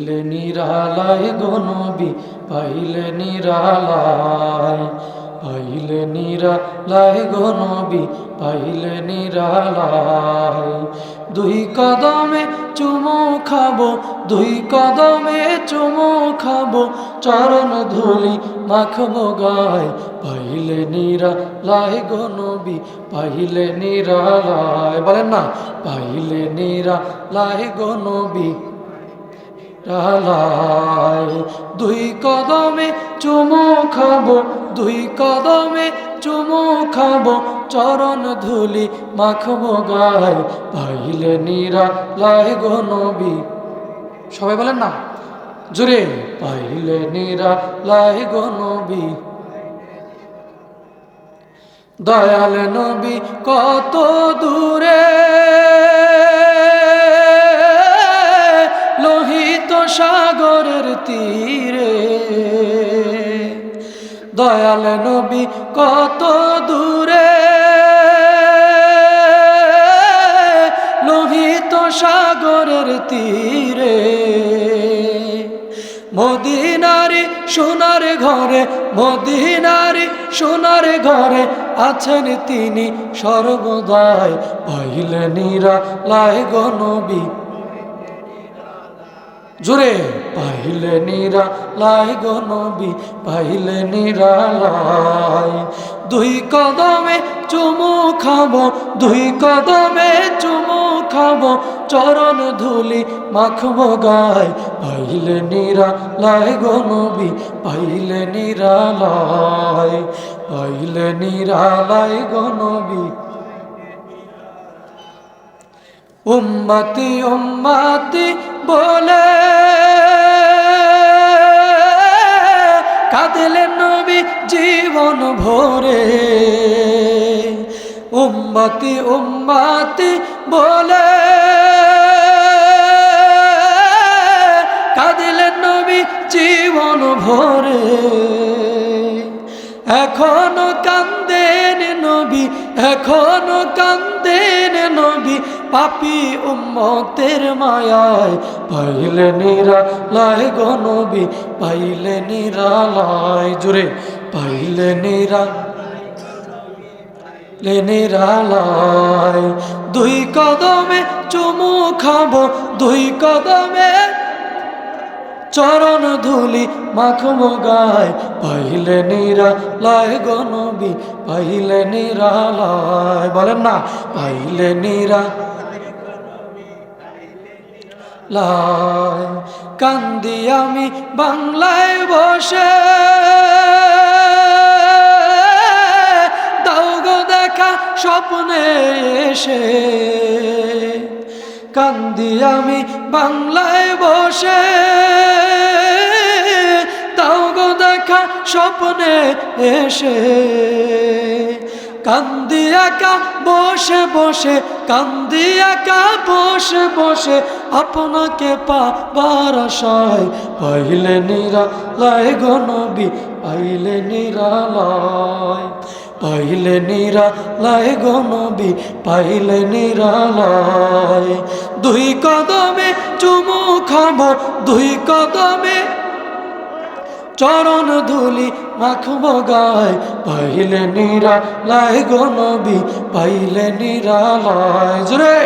পাইলে নিরালায় গো নবী, পাইলে নিরালায়, পাইলে নিরালায় গো নবী, পাইলে নিরালায়। দুই কদমে চুমু খাবো, দুই কদমে চুমু খাবো, চরণ ধুলি মাখবো গায়। পাইলে নিরালায় গো নবী, পাইলে নিরালায়, বলেন না, পাইলে নিরালায় গো নবী রালায়। দুই কদমে চুমু খাবো, দুই কদমে চুমু খাবো, চরণ ধুলি মাখবো গায়। পাইলে নিরালায় গো নবী, সবাই বলেন না জোরে, পাইলে নিরালায় গো নবী। দয়াল নবী কত দূরে, লোহিত সাগরের তীরে। দয়াল নবী কত দূরে, লোহিত সাগরের তীরে। মদিনারি সোনার ঘরে, মদিনারি সোনার ঘরে আছেন তিনি সর্বদাই। পাইলে নিরালায় গো নবী, জোরে, পাইলে নিরালায় গো নবী, পাইলে নিরালায়। দুই কদমে চুমু খাবো, দুই কদমে চুমু খাবো, চরণ ধুলি মাখবো গায়। পাইলে নিরালায় গো নবী, পাইলে নিরালায়, পাইলে নিরালায় গো নবী। উম্মতি উম্মতি বলে কাঁদলেন নবী জীবন ভরে। উম্মতি উম্মতি বলে কাঁদলেন নবী জীবন ভরে। এখনো কান্দেন নবী, এখনো কান্দেন নবী, পাপী উম্মতের মায়ায়। পাইলে নিরালায় গো নবী, পাইলে নিরালায়, জোরে, পাইলে নিরালায়। দুই কদমে চুমু খাবো, দুই কদমে চরণ ধুলি মাখবো গায়। পাইলে নিরালায় গো নবী, পাইলে নিরালায়, বলেন না, পাইলে নিরালায়। কান্দি আমি বাংলায় বসে, দাও গো দেখা স্বপ্নে এসে। কান্দি আমি বাংলায় বসে, দাও গো দেখা স্বপ্নে এসে। কান্দি একা বসে বসে, কান্দি একা বসে বসে, আপনাকে পাবার আশায়। পাইলে নিরালায় গো নবী, পাইলে নিরালায়, পাইলে নিরালায় গো নবী, পাইলে নিরালায়। দুই কদমে চুমু খাবো, দুই কদমে চরণ ধুলি মাখবো গায়। পাইলে নিরালায় গো নবী, পাইলে নিরালায়, জোরে,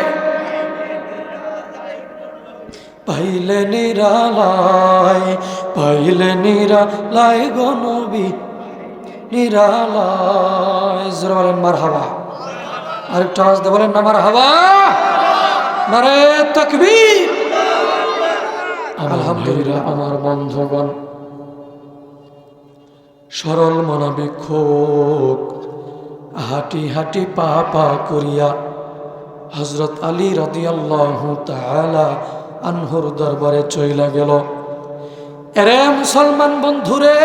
পাইলে নিরালায়, পাইলে নিরালায় গো নবী নিরালায়। জোরে বলেন মারহাবা, আরেকটা আওয়াজ দিয়ে বলেন না মারহাবা, নারে তাকবীর। আলহামদুলিল্লাহ। আমার বন্ধুগণ, সরল মনা ভিক্ষুক হাঁটি হাঁটি পা পা করিয়া হযরত আলী রাদিয়াল্লাহু তাআলা আনহুর দরবারে চইলা গেল। এরে মুসলমান বন্ধুরে,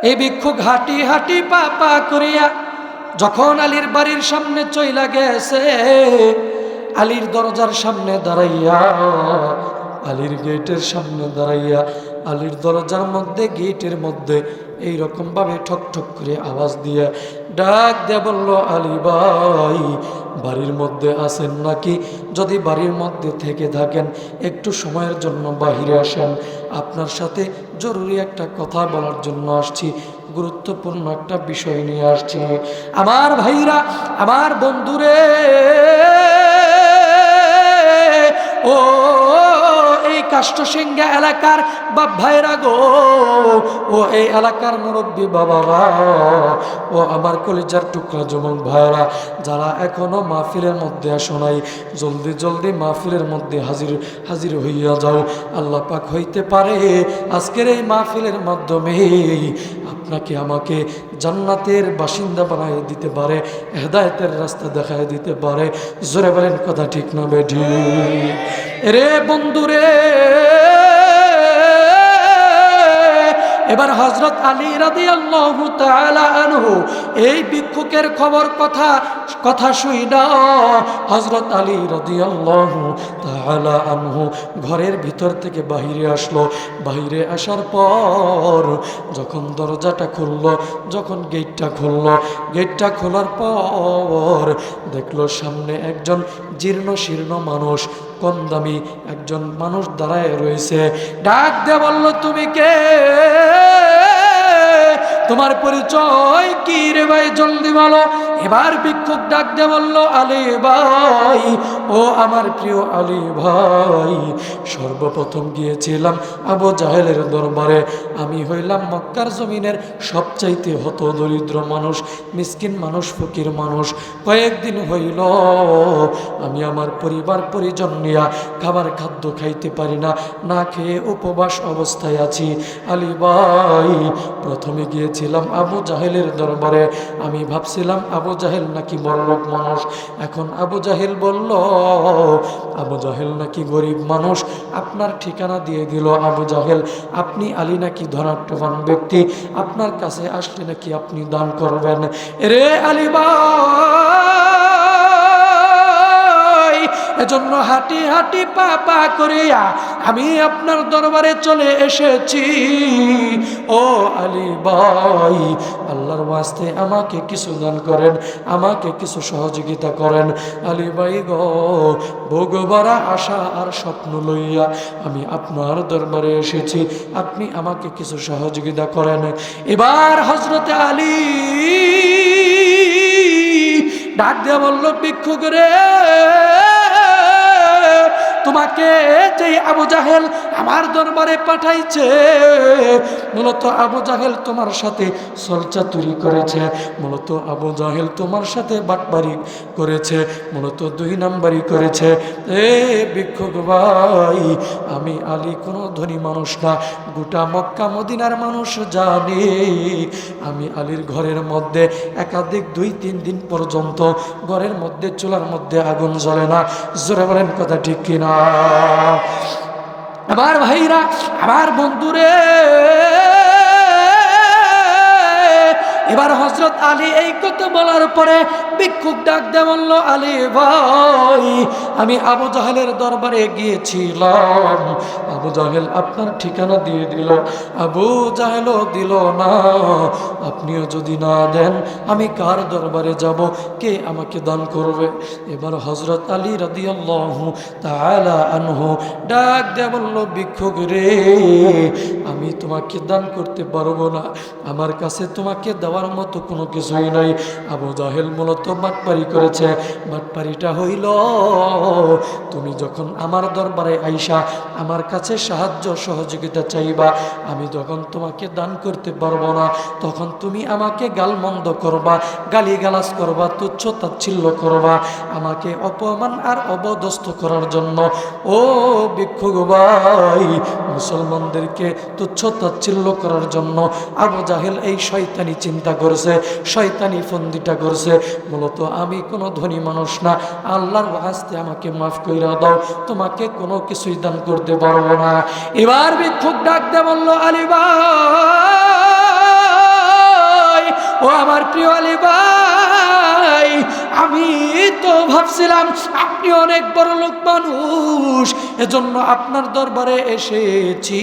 এই ভিক্ষুক হাঁটি হাঁটি পা পা করিয়া যখন আলীর বাড়ির সামনে চইলা গেছে, আলীর দরজার সামনে দাঁড়াইয়া, আলীর গেটের সামনে দাঁড়াইয়া, আলীর দরজার মধ্যে গেটের মধ্যে এই রকম ভাবে ঠক ঠক করে আওয়াজ দিয়ে ডাক দিয়ে বলল, আলী ভাই বাড়ির মধ্যে আছেন নাকি? যদি বাড়ির মধ্যে থেকে থাকেন একটু সময়ের জন্য বাহিরে আসেন, আপনার সাথে জরুরি একটা কথা বলার জন্য আসছি, গুরুত্বপূর্ণ একটা বিষয় নিয়ে আসছি। আমার ভাইরা, আমার বন্ধুরে, ও এই কাষ্টসিংহা এলাকার বাপ ভাইরা গো, ও এই এলাকার মুরব্বী বাবারা, ও আমার কলিজার টুকরা যুবক ভাইরা, যারা এখনো মাহফিলের মধ্যে আসো নাই, জলদি জলদি মাহফিলের মধ্যে হাজির হইয়া যাও। আল্লাহ পাক হইতে পারে আজকের এই মাহফিলের মাধ্যমে আপনাকে আমাকে জান্নাতের বাসিন্দা বানাই দিতে পারে, হেদায়েতের রাস্তা দেখায় দিতে পারে। জোরে বলেন কথা ঠিক না বেঠিক? রে বন্ধুরে, এবার হযরত আলী রাদিয়াল্লাহু তাআলা আনহু এই ভিক্ষুকের কথা শুইনা হযরত আলী রাদিয়াল্লাহু তাআলা আনহু ঘরের ভিতর থেকে বাহিরে আসলো। বাহিরে আসার পর যখন দরজাটা খুললো, যখন গেটটা খোলার পর দেখলো সামনে একজন জীর্ণ শীর্ণ মানুষ, কম দামি একজন মানুষ দাঁড়ায় রয়েছে। ডাক দিয়ে বলল, তুমি কে? তোমার পরিচয় কি রে ভাই, জলদি বলো। এবার ভিক্ষুক ডাক দিয়ে বলল, আলী ভাই, ও আমার প্রিয় আলী ভাই, সর্বপ্রথম গিয়েছিলাম আবু জাহেলের দরবারে। আমি হইলাম মক্কার জমিনের সবচাইতে হত দরিদ্র মানুষ, মিসকিন মানুষ, ফকির মানুষ। কয়েকদিন হইল আমি আমার পরিবার পরিজন নিয়া খাদ্য খাইতে পারি না, না খেয়ে উপবাস অবস্থায় আছি। আলী ভাই, প্রথমে গিয়েছিলাম আবু জাহেলের দরবারে। আমি ভাবছিলাম আবু জাহেল নাকি বড়লোক মানুষ, এখন আবু জাহেল বলল আবু জাহেল নাকি গরিব মানুষ। আপনার ঠিকানা দিয়ে দিল আবু জাহেল, আপনি আলী নাকি ধনাঢ্যবান ব্যক্তি, আপনার কাছে আসলে নাকি আপনি দান করবেন। রে আলী ভাই, এজন্য হাঁটি হাঁটি পা পা করিয়া আমি আপনার দরবারে চলে এসেছি। ও আলী ভাই, আল্লাহর ওয়াস্তে আমাকে কিছু দান করেন, আমাকে কিছু সহযোগিতা করেন। আলী ভাই গো, ভোগবারা আশা আর স্বপ্ন লইয়া আমি আপনার দরবারে এসেছি, আপনি আমাকে কিছু সহযোগিতা করেন। এবার হযরতে আলী ডাক দিয়ে বলল, ভিক্ষুক রে, তোমাকে যে আবু জাহেল আমার দরবারে পাঠাইছে, মূলত আবু জাহেল তোমার সাথে ছলচাতুরি করেছে, মূলত আবু জাহেল তোমার সাথে বাটবাড়ি করেছে, মূলত 2 নাম্বারি করেছে। এ ভিক্ষুক ভাই, আমি আলী কোনো ধনী মানুষ না, গোটা মক্কা মদিনার মানুষ জানে আমি আলীর ঘরের মধ্যে একাধিক 2-3 দিন পর্যন্ত ঘরের মধ্যে চুলার মধ্যে আগুন জ্বলে না। জোরে বলেন কথা ঠিক কিনা? আমার ভাইরা, আমার বন্ধুরে, এবার হযরত আলী এই কথা বলার পরে ভিক্ষুক ডাক দিয়ে বলল, আলী ভাই, আমি আবু জাহেলের দরবারে গিয়েছিলাম, আবু জাহেল আপনার ঠিকানা দিয়ে দিল, আবু জাহেলও দিল না, আপনিও যদি না দেন আমি কার দরবারে যাব, কে আমাকে দান করবে? এবার হযরত আলী রাদিয়াল্লাহু তাআলা আনহু ডাক দিয়ে বলল, ভিক্ষুক রে, আমি তোমাকে দান করতে পারবো না, আমার কাছে তোমাকে দেওয়ার মতো কোনো কিছুই নাই। আবু জাহেল মূলত বাটপারি করেছে। বাটপারিটা হইল, তুমি যখন আমার দরবারে আইসা আমার কাছে সাহায্য সহযোগিতা চাইবা, আমি যখন তোমাকে দান করতে পারবো না, তখন তুমি আমাকে গালমন্দ করবা, গালিগালাজ করবা, তুচ্ছ তাচ্ছিল্য করবা, আমাকে অপমান আর অবদস্থ করার জন্য। ও ভিক্ষুক ভাই, মুসলমানদেরকে তুচ্ছ তাচ্ছিল্য করার জন্য আবু জাহেল এই শয়তানি চিন্তা করছে, শয়তানি ফন্দিটা করছে। মূলত আমি কোনো ধনী মানুষ না, আল্লাহর ওয়াস্তে আমাকে মাফ কইরা দাও, তোমাকে কোনো কিছুই দান করতে পারবো না। এবার ভিক্ষুক ডাক দিয়ে বলল, আলী ভাই, ও আমার প্রিয় আলী ভাই, আমি তো ভাবছিলাম আপনি অনেক বড় লোক মানুষ, এজন্য আপনার দরবারে এসেছি।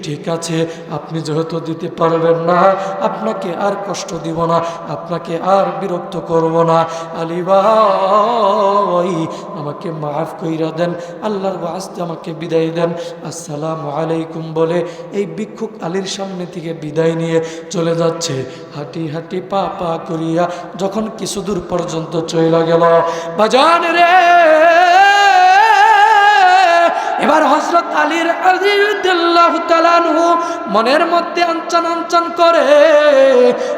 ঠিক আছে, আপনি যেহেতু দিতে পারবেন না, আপনাকে আর কষ্ট দিব না, আপনাকে আর বিরক্ত করব না। আলী ভাই আমাকে মাফ কইরা দেন, আল্লাহর ওয়াস্তে আমাকে বিদায় দেন, আসসালামু আলাইকুম বলে এই ভিক্ষুক আলীর সামনে থেকে বিদায় নিয়ে চলে যাচ্ছে। হাঁটি হাঁটি পা পা করিয়া যখন কিছু দূর পর্যন্ত চলে গেল, বাজান রে, এবার হযরত আলীর রাদিয়াল্লাহু তাআলা আনহু মনের মধ্যে আনচান আনচান করে।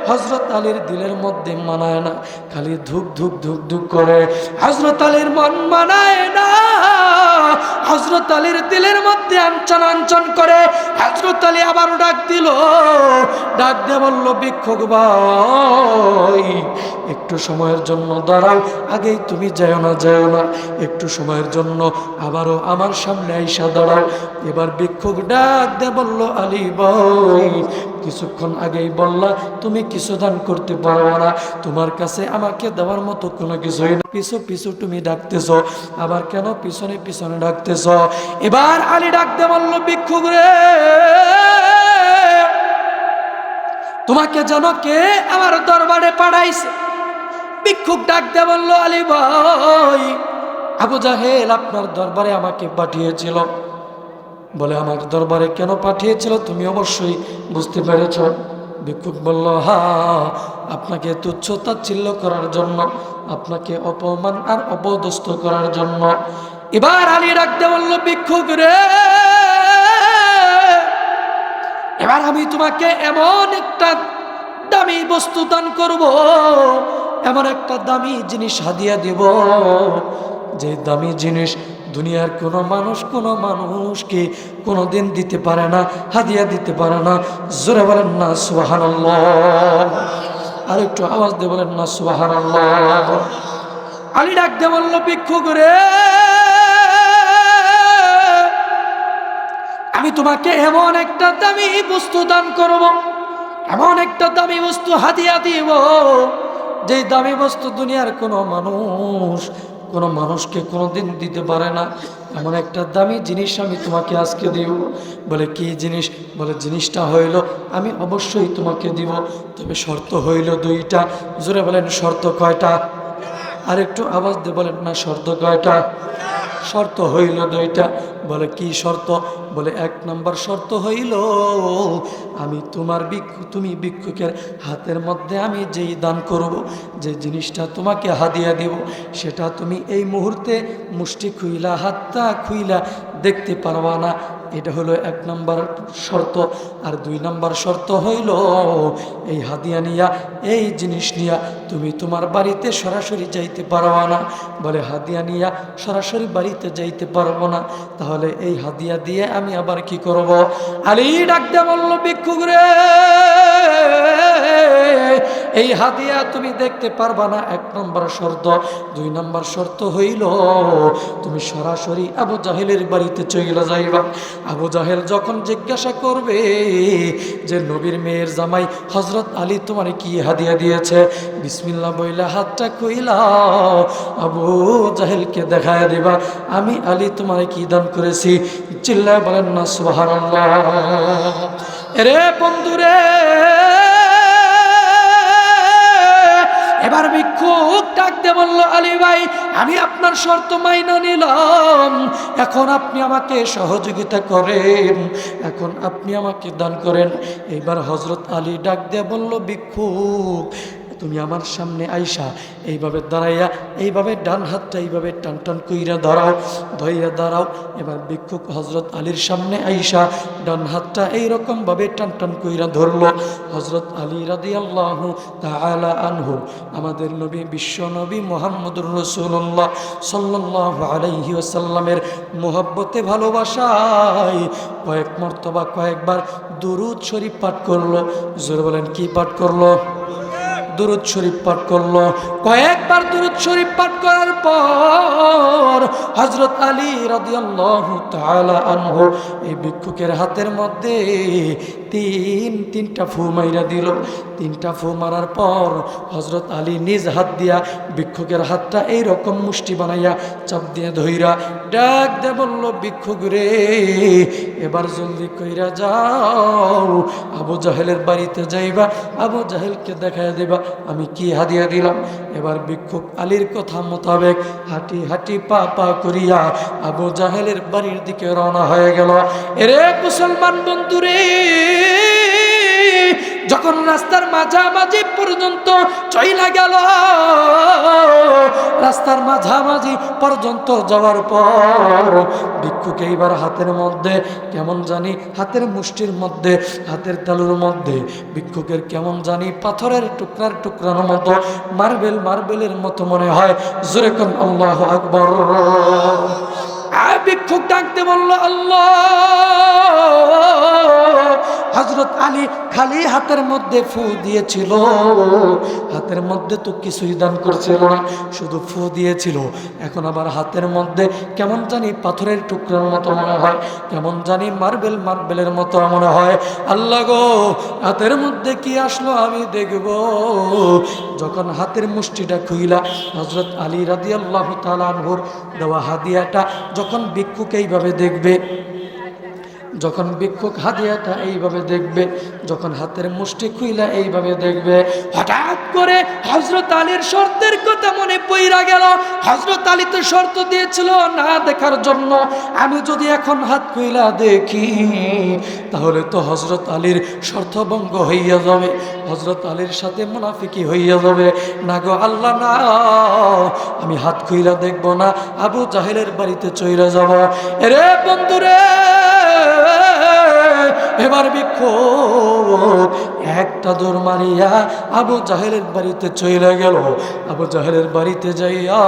হযরত আলীর দিলের মধ্যে মানায় না, খালি ধুক ধুক ধুক ধুক করে। হযরত আলীর মন মানায় না, হযরত আলীর দিলের মধ্যে আনচান আনচান করে। হযরত আলী আবার ডাক দিল, ডাক দিয়ে বলল, ভিক্ষুক ভাই একটু সময়ের জন্য দাঁড়াও, আগেই তুমি যেও না, যেও না, একটু সময়ের জন্য আবারও আমার সামনে আইসা দাঁড়াও। এবার ভিক্ষুক ডাক দিয়ে বলল, আলী ভাই কিছুক্ষণ আগেই বললা তুমি কিছু দান করতে পারো না, তোমার কাছে আমাকে দেওয়ার মতো কোনো কিছুই না, পিছু পিছু তুমি ডাকতেছ, আবার কেন পিছনে পিছনে ডাকতেছ? এবার আলী ডাক দিয়ে বলল, ভিক্ষুক রে, তোমাকে যেন কে আমার দরবারে পাঠাইছে? ভিক্ষুক ডাক দিয়ে বলল, আলী ভাই আবু জাহেল আপনার দরবারে আমাকে পাঠিয়েছিল। বলে, আমার দরবারে কেন পাঠিয়েছিল তুমি অবশ্যই বুঝতে পেরেছ? ভিক্ষুক বলল, হ্যাঁ, আপনাকে তুচ্ছ তাচ্ছিল্য করার জন্য, আপনাকে অপমান আর অপদস্থ করার জন্য। এবার আলী ডাক দিয়ে বলল, ভিক্ষুক রে, এবার আমি তোমাকে এমন একটা দামি বস্তু দান করব, এমন একটা দামি জিনিস হাদিয়া দিব, যে দামি জিনিস দুনিয়ার কোনো মানুষকে কোনোদিন দিতে পারে না, হাদিয়া দিতে পারে না। জোরে বলেন না সুবহানাল্লাহ, আর একটু আওয়াজ দিয়ে বলেন না সুবহানাল্লাহ। আলী ডাক দিয়ে বলল, ভিক্ষুক রে, আমি তোমাকে এমন একটা দামি বস্তু দান করব, এমন একটা দামি বস্তু হাদিয়া দিব, যে দামি বস্তু দুনিয়ার কোনো মানুষকে কোনোদিন দিতে পারে না। এমন একটা দামি জিনিস আমি তোমাকে আজকে দিব। বলে, কি জিনিস? বলে, জিনিসটা হইল আমি অবশ্যই তোমাকে দিব, তবে শর্ত হইল দুইটা। জোরে বলেন, শর্ত কয়টা? আর একটু আওয়াজ দিয়ে বলেন না, শর্ত কয়টা? শর্ত হইল দুইটা। বলে, কি শর্ত? বলে, এক নম্বর শর্ত হইল আমি তুমি ভিক্ষুকের হাতের মধ্যে আমি যেই দান করব, যে জিনিসটা তোমাকে হাদিয়া দিব, সেটা তুমি এই মুহূর্তে মুষ্টি খুইলা, হাতটা খুইলা দেখতে পারবা না। এটা হলো এক নম্বর শর্ত। আর দুই নম্বর শর্ত হইল এই হাদিয়া নিয়া, এই জিনিস নিয়া তুমি তোমার বাড়িতে সরাসরি যাইতে পারবা না। বলে, হাদিয়া নিয়া সরাসরি বাড়িতে যাইতে পারবো না, তাহলে এই হাদিয়া দিয়ে আমি আবার কি করব? আলী ডাক দিয়ে বলল, ভিক্ষুক রে, এই হাদিয়া তুমি দেখতে পারবা না, এক নম্বর শর্ত। দুই নম্বর শর্ত হইল তুমি সরাসরি আবু জাহেলের বাড়িতে চলে যাইবা। আবু জাহেল যখন জিজ্ঞাসা করবে যে নবীর মেয়ের জামাই হযরত আলী তোমার কি হাদিয়া দিয়েছে, বিসমিল্লাহ বইলা হাতটা কইলা আবু জাহেলকে দেখায় দিবা, আমি আলী তোমার কি দান করেছি। চিল্লায় বলেন না সুবহানাল্লাহ। এরে বন্ধুরে, এবার ভিক্ষুক ডাক দিয়ে বলল, আলী ভাই আমি আপনার শর্ত মাইনা নিলাম, এখন আপনি আমাকে সহযোগিতা করেন, এখন আপনি আমাকে দান করেন। এইবার হযরত আলী ডাক দিয়ে বলল, ভিক্ষুক তুমি আমার সামনে আইসা এইভাবে দাঁড়াইয়া, এইভাবে ডান হাতটা এইভাবে টান টান কইরা ধইরা দাঁড়াও। এবার ভিক্ষুক হযরত আলীর সামনে আইসা ডান হাতটা এইরকমভাবে টান টান কইরা ধরলো। হযরত আলী রাদিয়াল্লাহু তাআলা আনহু, আমাদের নবী, বিশ্ব নবী মুহাম্মদুর রাসূলুল্লাহ সাল্লাল্লাহু আলাইহি ওয়াসাল্লামের মুহাব্বতে, ভালোবাসায় কয়েক মর্তবা, কয়েকবার দুরূদ শরীফ পাঠ করলো। জোরে বলেন, কি পাঠ করলো? দুরূদ শরীফ পাঠ করলো। কয়েকবার দুরূদ শরীফ পাঠ করার পর হযরত আলী রাদিয়াল্লাহু তাআলা আনহু এই ভিক্ষুকের হাতের মধ্যে তিনটা ফু মাইরা দিল। তিনটা ফু মারার পর হযরত আলী নিজ হাত দিয়া ভিক্ষুকের হাতটা এইরকম মুষ্টি বানাইয়া চাপ দিয়ে ধইরা ডাক দে বলল, ভিক্ষুক রে, এবার জলদি কইরা যাও, আবু জাহেলের বাড়িতে যাইবা, আবু জাহেলকে দেখায় দিবা আমি কি হাদিয়া দিলাম। এবার ভিক্ষুক আলীর কথা মোতাবেক হাঁটি হাঁটি পা পা করিয়া আবু জাহেলের বাড়ির দিকে রওনা হয়ে গেল। এরে মুসলমান বন্ধুরে, যখন রাস্তার মাঝামাঝি পর্যন্ত চইলা গেল, রাস্তার মাঝামাঝি পর্যন্ত যাওয়ার পর ভিক্ষুক এইবার হাতের মধ্যে কেমন জানি, হাতের মুষ্টির মধ্যে, হাতের তালুর মধ্যে ভিক্ষুকের কেমন জানি পাথরের টুকরার টুকরার মতো, মার্বেলের মতো মনে হয়। জোরে কোন আল্লাহু আকবার। ভিক্ষুক ডাকতে বলল, আল্লাহ। হযরত আলী খালি হাতের মধ্যে ফু দিয়েছিল, হাতের মধ্যে তো কিছুই দান করছিল না, শুধু ফু দিয়েছিল। এখন আবার হাতের মধ্যে কেমন জানি পাথরের টুকরার মতো মনে হয়, কেমন জানি মার্বেলের মতো মনে হয়। আল্লাহ গো, হাতের মধ্যে কি আসলো আমি দেখব। যখন হাতের মুষ্টিটা খুইলা হযরত আলী রাদিয়াল্লাহু তাআলা আনহুর দেওয়া হাদিয়াটা যখন ভিক্ষুক এইভাবে দেখবে, যখন ভিক্ষুক হাদিয়াটা এইভাবে দেখবে, যখন হাতের মুষ্টি খুইলা এইভাবে দেখবে, হঠাৎ করে হযরত আলীর শর্তের কথা মনে পইরা গেল। হযরত আলী তো শর্ত দিয়েছিল না দেখার জন্য, আমি যদি এখন হাত খুইলা দেখি তাহলে তো হযরত আলীর শর্ত ভঙ্গ হইয়া যাবে, হযরত আলীর সাথে মুনাফিকি হইয়া যাবে। না গো আল্লাহ, না, আমি হাত খুইলা দেখব না, আবু জাহেলের বাড়িতে চইলা যাব। এরে বন্ধুরে, এবার ভিক্ষুক একটা দৌড় মারিয়া আবু জাহেলের বাড়িতে চলে গেল। আবু জাহেলের বাড়িতে যাইয়া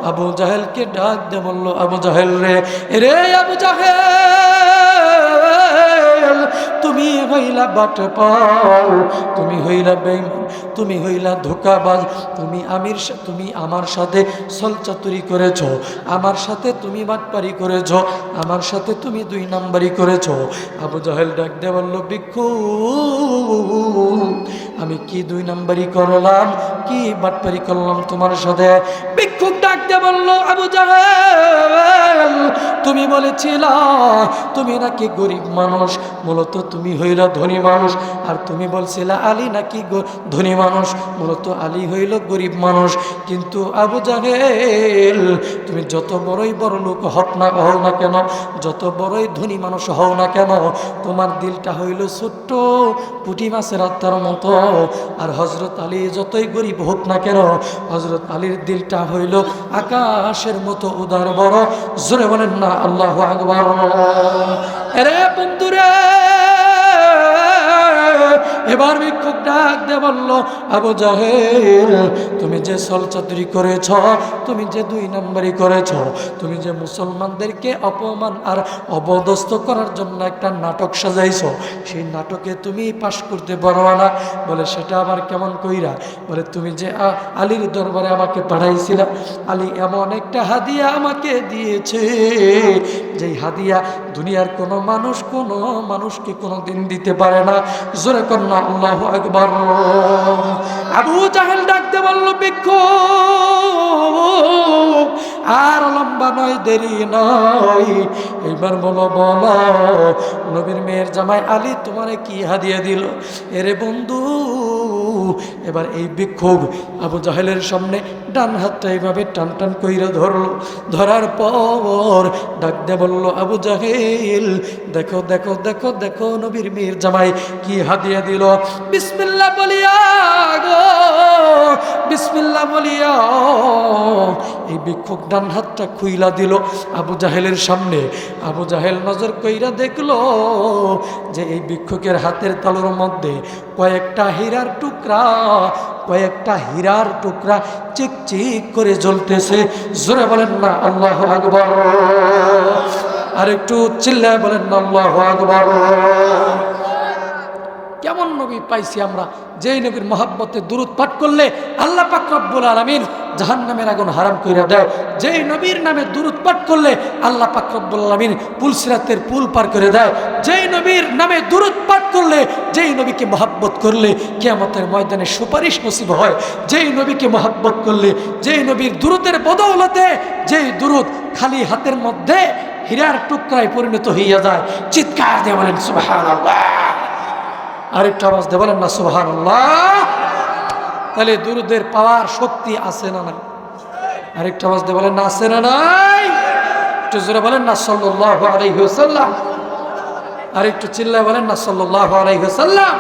আবু জাহেলকে ডাক দে বলল, আবু জাহেল রে, রে আবু জাহেল, তুমি হইলা বাটপার, তুমি হইলা বেঈমান, তুমি হইলা ধোঁকাবাজ, তুমি আমার সাথে ছলচাতুরি করেছো, আমার সাথে তুমি বাটপারি করেছো, আমার সাথে তুমি 2 নাম্বারি করেছো। আবু জাহেল ডাক দিয়ে বলল, ভিক্ষুক, আমি কি 2 নাম্বারি করলাম, কি বাটপারি করলাম তোমার সাথে? ভিক্ষুক ডাক দিয়ে বলল, আবু জাহেল, তুমি বলেছিলা তুমি নাকি গরিব মানুষ, মূলত তুমি হইল ধনী মানুষ, আর তুমি বলছিলা আলী নাকি ধনী মানুষ, মূলত আলী হইল গরিব মানুষ। কিন্তু আবু জাহেল, তুমি যত বড়ই বড় লোক হও না কেন, যত বড়ই ধনী মানুষ হও না কেন, তোমার দিলটা হইল ছোট্ট পুঁটি মাছের আত্মার মতো। আর হযরত আলী যতই গরিব হোক না কেন, হযরত আলীর দিলটা হইল আকাশের মতো উদার বড়। জোরে বলেন না আল্লাহু আকবার। আরে বন্ধুরে, এবার ভিক্ষুক ডাক দে বলল, আবু জাহেল, তুমি যে ছলচাতুরি করেছ, তুমি যে 2 নাম্বারি করেছ, তুমি যে মুসলমানদেরকে অপমান আর অপদস্থ করার জন্য একটা নাটক সাজাইছ, সেই নাটকে তুমি পাশ করতে পারো না। বলে সেটা আবার কেমন কইরা? বলে তুমি যে আলীর দরবারে আমাকে পাঠাইছিলা, আলী এমন একটা হাদিয়া আমাকে দিয়েছে, যেই হাদিয়া দুনিয়ার কোনো মানুষকে কোনোদিন দিতে পারে না। জোরে কর না আল্লাহু আকবার। আবু জাহেল ডাকতে বলল, ভিক্ষুক, আর লম্বা নয়, দেরি নয়, এইবার বলো নবীর মেয়ের জামাই আলী তোমারে কি হাদিয়া দিল? এরে বন্ধু, এবার এই ভিক্ষুক আবু জাহেলের সামনে ডান হাতটা এইভাবে টান টান কইরা ধরলো। ধরার পর ডাক দে বলল, আবু জাহেল, দেখো দেখো দেখো দেখো নবীর মেয়ের জামাই কি হাদিয়া দিল। বিসমিল্লাহ বলিয়া গো, বিসমিল্লাহ বলিয়া এই ভিক্ষুক ডান হাতটা খুইলা দিল আবু জাহেলের সামনে। আবু জাহেল নজর কইরা দেখলো যে এই ভিক্ষুকের হাতের তালুর মধ্যে কয়েকটা হীরার টুকরা চিকচিক করে জ্বলতেছে। জোরে বলেন না আল্লাহু আকবার। আর একটু চিল্লায় বলেন না আল্লাহু আকবার। কেমন নবী পাইছি আমরা, যেই নবীর মহব্বতে দুরূদ পাঠ করলে আল্লাহ পাক রব্বুল আলামিন জাহান্নামের আগুন হারাম কইরা দেয়। যেই নবীর নামে দুরূদ পাঠ করলে আল্লাহ পাক রব্বুল আলামিন পুলসিরাতের পুল পার করে দেয়। যেই নবীর নামে দুরূদ পাঠ করলে, যেই নবীকে মহব্বত করলে কিয়ামতের ময়দানে সুপারিশ নসিব হয়। যেই নবীকে মহব্বত করলে, যেই নবীর দুরূদের বদৌলতে, যেই দুরূদ খালি হাতের মধ্যে হীরার টুকরায় পরিণত হইয়া যায়। চিৎকার দিয়ে বলেন সুবহানাল্লাহ। আরেকটা আওয়াজ দিয়ে বলেন না সুবহানাল্লাহ। তাহলে দুরূদের পাওয়ার শক্তি আছে না নাই? আরেকটা আওয়াজ দিয়ে বলেন না আছে না নাই? একটু জোরে বলেন না সাল্লাল্লাহু আলাইহি ওয়াসাল্লাম। আরেকটু চিল্লায় বলেন না সাল্লাল্লাহু আলাইহি ওয়াসাল্লাম।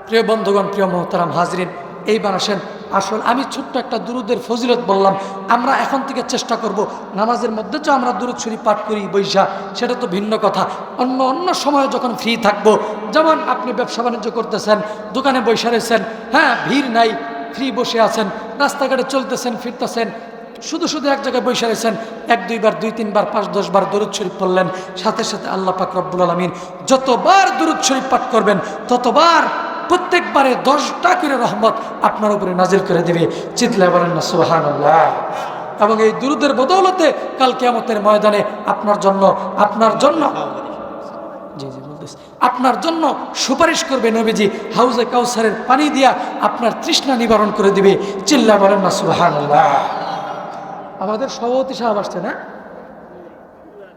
প্রিয় বন্ধুগণ, প্রিয় মুহতারাম হাজরিন, এইবার আসেন আসল আমি ছোট্ট একটা দুরূদের ফজিলত বললাম। আমরা এখন থেকে চেষ্টা করব নামাজের মধ্যে যে আমরা দুরূদ শরীফ পাঠ করি বৈশা, সেটা তো ভিন্ন কথা। অন্য সময়ে যখন ফ্রি থাকবো, যেমন আপনি ব্যবসা বাণিজ্য করতেছেন, দোকানে বৈশা রয়েছেন, হ্যাঁ ভিড় নাই, ফ্রি বসে আছেন, রাস্তাঘাটে চলতেছেন ফিরতেছেন, শুধু এক জায়গায় বসে রয়েছেন, 1-2 বার 2-3 বার 5-10 বার দরুদ শরীফ পড়লেন, সাথে সাথে আল্লাহ পাক রব্বুল আলামিন যতবার দরুদ শরীফ পাঠ করবেন ততবার প্রত্যেকবারে 10টা করে রহমত আপনার উপরে নাজিল করে দেবে। চিৎকার বলেন না সুবহানাল্লাহ। এবং এই দুরুদের বদৌলতে কাল কিয়ামতের ময়দানে আপনার জন্য সুপারিশ করবে নবীজি। হাউজে কাউসারের পানি দিয়া আপনার তৃষ্ণা নিবারণ করে দিবে। চিল্লা বলেন না সুবহানাল্লাহ। আমাদের সভাপতি সাহেব আসছেন, হ্যাঁ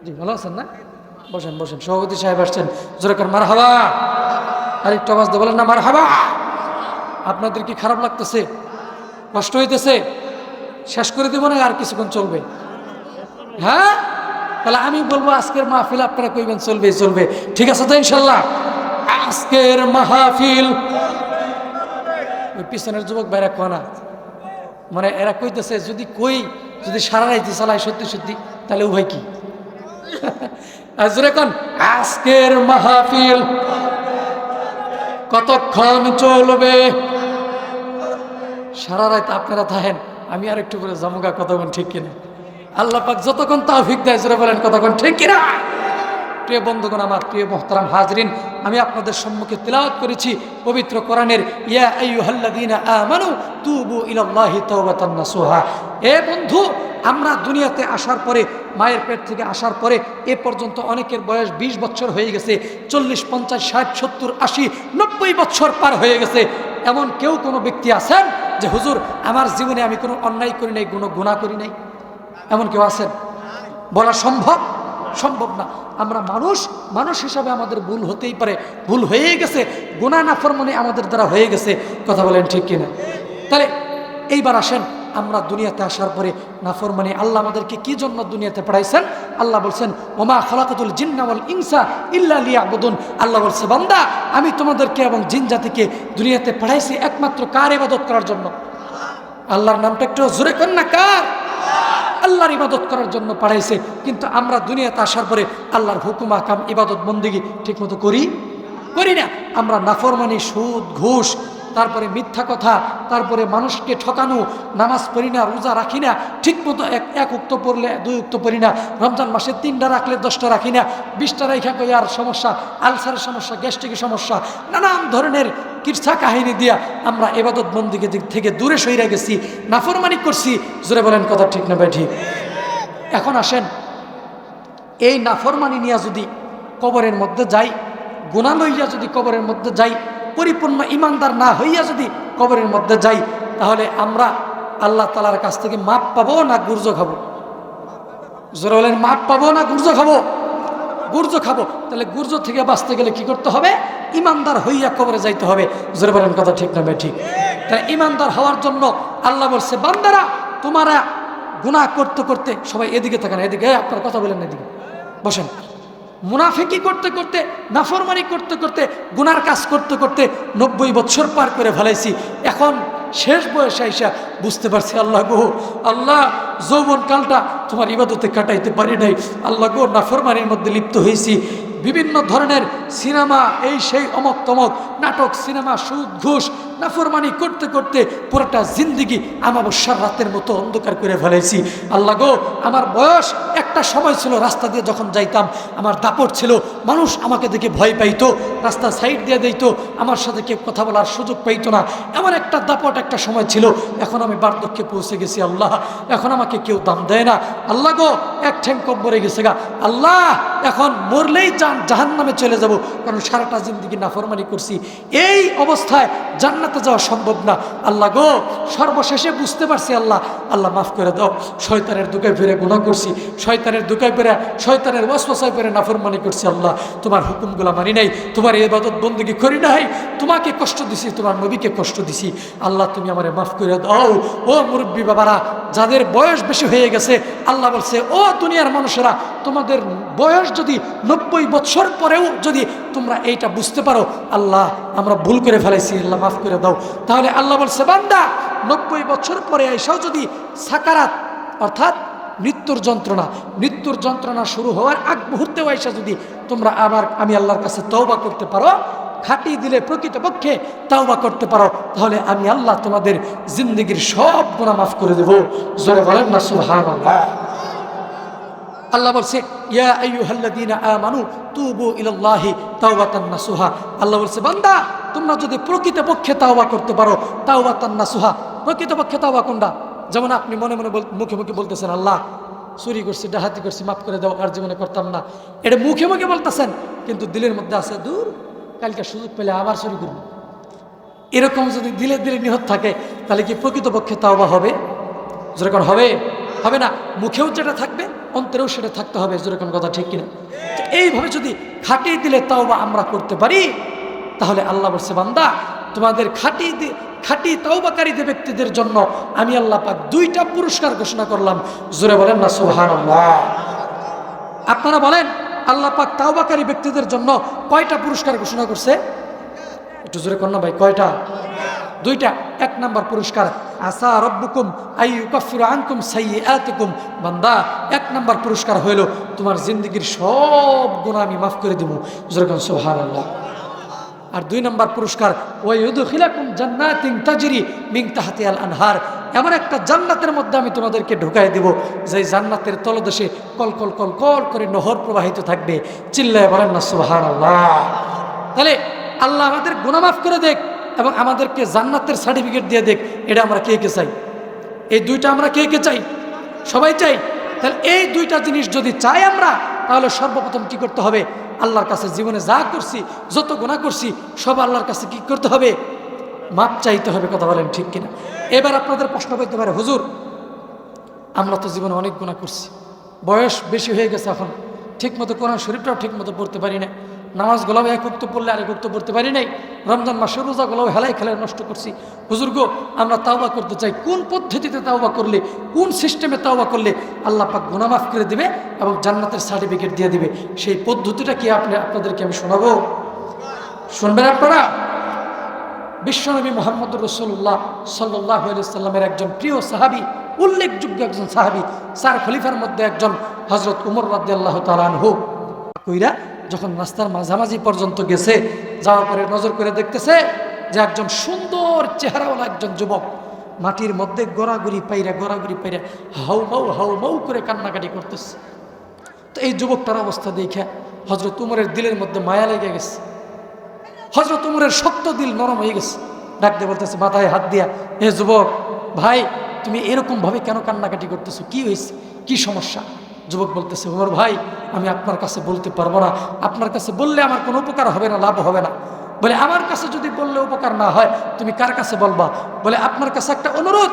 জি, ভালো আছেন না? বসেন বসেন, সভাপতি সাহেব আসছেন, জোরে করে মারহাবা। আরেকটু আওয়াজ দিয়ে বলেন না মারহাবা। আপনাদের কি খারাপ লাগতেছে, কষ্ট হইতেছে? শেষ করে দিব না আর কিছুক্ষণ চলবে? হ্যাঁ, তাহলে আমি বলবো আজকের মাহফিল আপনারা কইবেন চলবে চলবে, ঠিক আছে তো ইনশাল্লাহ? আজকের মাহফিল ওই পিছনের যুবক ভাইরা কোনা মানে এরা কইতেছে যদি সারা রাইতে চালায় সত্যি সত্যি, তাহলে উভয় কি আজকের মাহফিল কতক্ষণ চলবে? সারা রাত আপনারা থাকেন, আমি আর একটু করে জামুগা, কতক্ষণ ঠিক কিনা? আল্লাহ পাক যতক্ষণ তৌফিক দেয় জোরে বলেন কতক্ষণ ঠিক কিনা? প্রিয় বন্ধুগণ, আমার প্রিয় মুহতারাম হাজরিন, আমি আপনাদের সম্মুখে তিলাওয়াত করেছি পবিত্র কোরআনের ইয়া আইয়ুহাল্লাযীনা আমানু তুবু ইলাল্লাহি তাওবাতান নাসুহা। এ বন্ধু, আমরা দুনিয়াতে আসার পরে, মায়ের পেট থেকে আসার পরে এ পর্যন্ত অনেকের বয়স 20 বছর হয়ে গেছে, 40, 50, 60, 70, 80, 90 বছর পার হয়ে গেছে। এমন কোনো ব্যক্তি আছেন যে হুজুর আমার জীবনে আমি কোনো অন্যায় করি নাই, কোনো গুনাহ করি নাই? এমন কেউ আছেন? বলা সম্ভব না। আমরা মানুষ হিসাবে আমাদের ভুল হতেই পারে, ভুল হয়ে গেছে, গুনাহ নাফরমানি আমাদের দ্বারা হয়ে গেছে, কথা বলেন ঠিক কিনা? তাহলে এইবার আসেন, আমরা দুনিয়াতে আসার পরে নাফরমানি, আল্লাহ আমাদেরকে কি জন্য দুনিয়াতে পাঠাইছেন? আল্লাহ বলছেন ওমা খালাকাতুল জিন্না ওয়াল ইনসা ইল্লা লিয়াবুদুন। আল্লাহ বলছে বান্দা, আমি তোমাদেরকে এবং জিন জাতিকে দুনিয়াতে পাঠাইছি একমাত্র কার ইবাদত করার জন্য? আল্লাহর নামটা একটু জোরে কর না, কার? আল্লাহর ইবাদত করার জন্য পাঠাইছে। কিন্তু আমরা দুনিয়াতে আসার পরে আল্লাহর হুকুম আহকাম ইবাদত বন্দেগী ঠিকমতো করি না। আমরা নাফরমানি, সুদ, ঘুষ, তারপরে মিথ্যা কথা, তারপরে মানুষকে ঠকানো, নামাজ পড়ি না, রোজা রাখি না ঠিকমতো, এক উক্ত পড়লে 2 উক্ত পড়ি না, রমজান মাসে 3টা রাখলে 10টা রাখি না, 20টা রেখা কই আর সমস্যা, আলসারের সমস্যা, গ্যাস্ট্রিকের সমস্যা, নানান ধরনের কিরসা কাহিনী দিয়া আমরা ইবাদত বন্দেগী থেকে দূরে সইরা গেছি, নাফরমানি করছি। জোরে বলেন কথা ঠিক না ভাই? ঠিক। এখন আসেন, এই নাফরমানি নিয়ে যদি কবরের মধ্যে যাই, গুনাহ লইয়া যদি কবরের মধ্যে যাই, পরিপূর্ণ ইমানদার না হইয়া যদি কবরের মধ্যে যাই, তাহলে আমরা আল্লাহ তাআলার কাছ থেকে মাপ পাবো না গুর্জ খাবো? জোরে বলেন, মাপ পাবো না গুর্জ খাবো? গুর্জ খাবো। তাহলে গুর্জ থেকে বাঁচতে গেলে কি করতে হবে? ইমানদার হইয়া কবরে যাইতে হবে। জোরে বলেন কথা ঠিক না ভাই? ঠিক। তাহলে ইমানদার হওয়ার জন্য আল্লাহ বলছে বান্দারা, তোমরা গুনাহ করতে করতে, সবাই এদিকে থাকেন, এদিকে, আপনার কথা বলেন, এদিকে বসেন। মুনাফিকি করতে করতে, নাফরমানি করতে করতে, গুনার কাজ করতে করতে 90 বছর পার করে ফেলাইছি। এখন শেষ বয়সে আইসা বুঝতে পারছি, আল্লাহ গো, আল্লাহ যৌবন কালটা তোমার ইবাদতে কাটাইতে পারি নাই। আল্লাহ গো, নাফরমানির মধ্যে লিপ্ত হয়েছি, বিভিন্ন ধরনের সিনেমা, এই সেই অমক তমক নাটক, সিনেমা, সুদ, ঘুষ, নাফরমানি করতে করতে পুরোটা জিন্দিগি আমাবস্যার রাতের মতো অন্ধকার করে ফেলেছি। আল্লাহ গো, আমার বয়স 1 একটা সময় ছিল রাস্তা দিয়ে যখন যাইতাম আমার দাপট ছিল, মানুষ আমাকে দেখে ভয় পাইতো, রাস্তা সাইড দিয়ে দিত, আমার সাথে কেউ কথা বলার সুযোগ পাইতো না। এমন একটা দাপট একটা সময় ছিল। এখন আমি বার্ধক্যে পৌঁছে গেছি আল্লাহ, এখন আমাকে কেউ দাম দেয় না। আল্লাহ গো, এক ঠ্যাং কব্বরে গেছে গা আল্লাহ, এখন মরলেই জাহান্নামে চলে যাব, কারণ সারাটা জিন্দেগি নাফরমানি করছি। এই অবস্থায় জান্নাতে যাওয়া সম্ভব না। আল্লাহ গো, সর্বশেষে বুঝতে পারছি আল্লাহ, আল্লাহ মাফ করে দাও, শয়তানের দুকায় ফিরে গুনাহ করছি, শয়তানের দুকায় ফিরে, শয়তানের ওয়াসওয়াসায় ফিরে নাফরমানি করছি। আল্লাহ, তোমার হুকুমগুলো মানি নাই, তোমার ইবাদত বন্দেগী করি নাই, তোমাকে কষ্ট দিছি, তোমার নবীকে কষ্ট দিছি। আল্লাহ, তুমি আমারে মাফ করে দাও। ও মুরব্বী বাবারা, যাদের বয়স বেশি হয়ে গেছে, আল্লাহ বলছে, ও দুনিয়ার মানুষেরা, তোমাদের বয়স যদি 90 বছর পরেও যদি তোমরা এইটা বুঝতে পারো, আল্লাহ আমরা ভুল করে ফেলেছি, আল্লাহ মাফ করে দাও। তাহলে আল্লাহ বলছে, বান্দা 90 বছর পরে এসেও যদি সাকারাত অর্থাৎ মৃত্যুর যন্ত্রণা শুরু হওয়ার আগ মুহূর্তেও এসে যদি তোমরা আবার আমি আল্লাহর কাছে তওবা করতে পারো, খাটি দিলে প্রকৃতপক্ষে তওবা করতে পারো, তাহলে আমি আল্লাহ তোমাদের জিন্দেগীর সব গুনাহ মাফ করে দেব। জোরে বলেন না সুবহানাল্লাহ। আল্লাহ বলছে, ইয়া আইয়ুহাল্লাযীনা আমানু তুবু ইলাল্লাহি তাওবাতান নাসুহা। আল্লাহ বলছে, বান্দা তোমরা যদি প্রকৃতপক্ষে তওবা করতে পারো, তাওবাতান নাসুহা, প্রকৃতপক্ষে তওবা কোনটা? যেমন আপনি মনে মনে মুখে মুখে বলতেছেন, আল্লাহ চুরি করছি, ডাকাতি করছি, মাফ করে দাও, আর জীবনে করতাম না। এটা মুখে মুখে বলতেছেন, কিন্তু দিলের মধ্যে আছে, দূর কালকে সুযোগ পেলে আবার চুরি করব। এরকম যদি দিলে দিলে নিহত থাকে, তাহলে কি প্রকৃতপক্ষে তাওবা হবে? যেরকম হবে হবে না। মুখেও যেটা থাকবে, অন্তরেও সেটা থাকতে হবে। যেরকম কথা ঠিক কিনা? এইভাবে যদি খাটিয়ে দিলে তাওবা আমরা করতে পারি, তাহলে আল্লাহ বলছে, বান্দা তোমাদের খাঁটি তাওবাকারীদের ব্যক্তিদের জন্য আমি আল্লাহ পাক 2টা পুরস্কার ঘোষণা করলাম। জোরে বলেন না সুবহানাল্লাহ। আপনারা বলেন, আল্লাহ পাক তাওবাকারী ব্যক্তিদের জন্য কয়টা পুরস্কার ঘোষণা করছে? একটু জোরে কর না ভাই, কয়টা? 2টা। 1 নাম্বার পুরস্কার, আসা রব্বুকুম আইয়ুকাফিরু আনকুম সাইয়্যাতিকুম। বান্দা 1 নাম্বার পুরস্কার হইল তোমার জিন্দেগীর সব গুনাহ আমি মাফ করে দেব। জোরে কোন সুবহানাল্লাহ। আর 2 নাম্বার পুরস্কার, ওয়ায়ুদখিলাকুম জান্নাতিন তাজরি মিন তাহতিহাল আনহার, এমন একটা জান্নাতের মধ্যে আমি তোমাদেরকে ঢুকাই দেব, যে জান্নাতের তলদেশে কল কল কল কল করে নহর প্রবাহিত থাকবে। চিল্লায় বলেন না সুবহানাল্লাহ। তাহলে আল্লাহ আমাদের গুনাহ মাফ করে দেখ এবং আমাদেরকে জান্নাতের সার্টিফিকেট দিয়ে দেখ, এটা আমরা কে কে চাই? এই 2টা আমরা কে কে চাই? সবাই চাই। তাহলে এই 2টা জিনিস যদি চাই আমরা, তাহলে সর্বপ্রথম কি করতে হবে? আল্লাহর কাছে জীবনে যা করছি, যত গুনাহ করছি, সব আল্লাহর কাছে কি করতে হবে? মাপ চাইতে হবে। কথা বলেন ঠিক কিনা? এবার আপনাদের প্রশ্ন করতে পারে, হুজুর আমরা তো জীবনে অনেক গুনাহ করছি, বয়স বেশি হয়ে গেছে, এখন ঠিকমতো কোরআন শরীফটাও ঠিকমতো পড়তে পারি না, নামাজ গোলাও এক উক্ত পড়লে আরেক উক্ত পড়তে পারি নাই, রমজান মাসে রোজা গোলাও হেলাই খেলায় নষ্ট করছি। হুজুর গো, আমরা তাওবা করতে চাই, কোন পদ্ধতিতে তাওবা করলে, কোন সিস্টেমে তাওবা করলে আল্লাহ পাক গুনাহ মাফ করে দিবে এবং জান্নাতের সার্টিফিকেট দিয়ে দিবে? সেই পদ্ধতিটা কি আপনাদেরকে আমি শোনাবো? শুনবেন আপনারা? বিশ্বনবী মুহাম্মদুর রাসূলুল্লাহ সাল্লাল্লাহু আলাইহি সাল্লামের একজন প্রিয় সাহাবী, উল্লেখযোগ্য একজন সাহাবী, 4 খলিফার মধ্যে একজন হযরত ওমর রাদিয়াল্লাহু তাআলা আনহু কইরা যখন রাস্তার মাঝামাঝি পর্যন্ত গেছে, যাওয়ার পরে নজর করে দেখতেছে যে একজন সুন্দর চেহারাওয়ালা একজন যুবক মাটির মধ্যে গড়াগড়ি পাইরা হাউ মাউ করে কান্নাকাটি করতেছে। তো এই যুবকটার অবস্থা দেখে হযরত উমরের দিলের মধ্যে মায়া লেগে গেছে। হযরত উমরের শক্ত দিল নরম হয়ে গেছে। ডাক দিয়ে বলতেছে মাথায় হাত দিয়া, হে যুবক ভাই, তুমি এরকম ভাবে কেন কান্নাকাটি করতেছো? কি হয়েছে? কি সমস্যা? যুবক বলতেছে, ওমর ভাই, আমি আপনার কাছে বলতে পারবো না, আপনার কাছে বললে আমার কোনো উপকার হবে না, লাভ হবে না। বলে, আমার কাছে যদি বললে উপকার না হয়, তুমি কার কাছে বলবা? বলে, আপনার কাছে একটা অনুরোধ,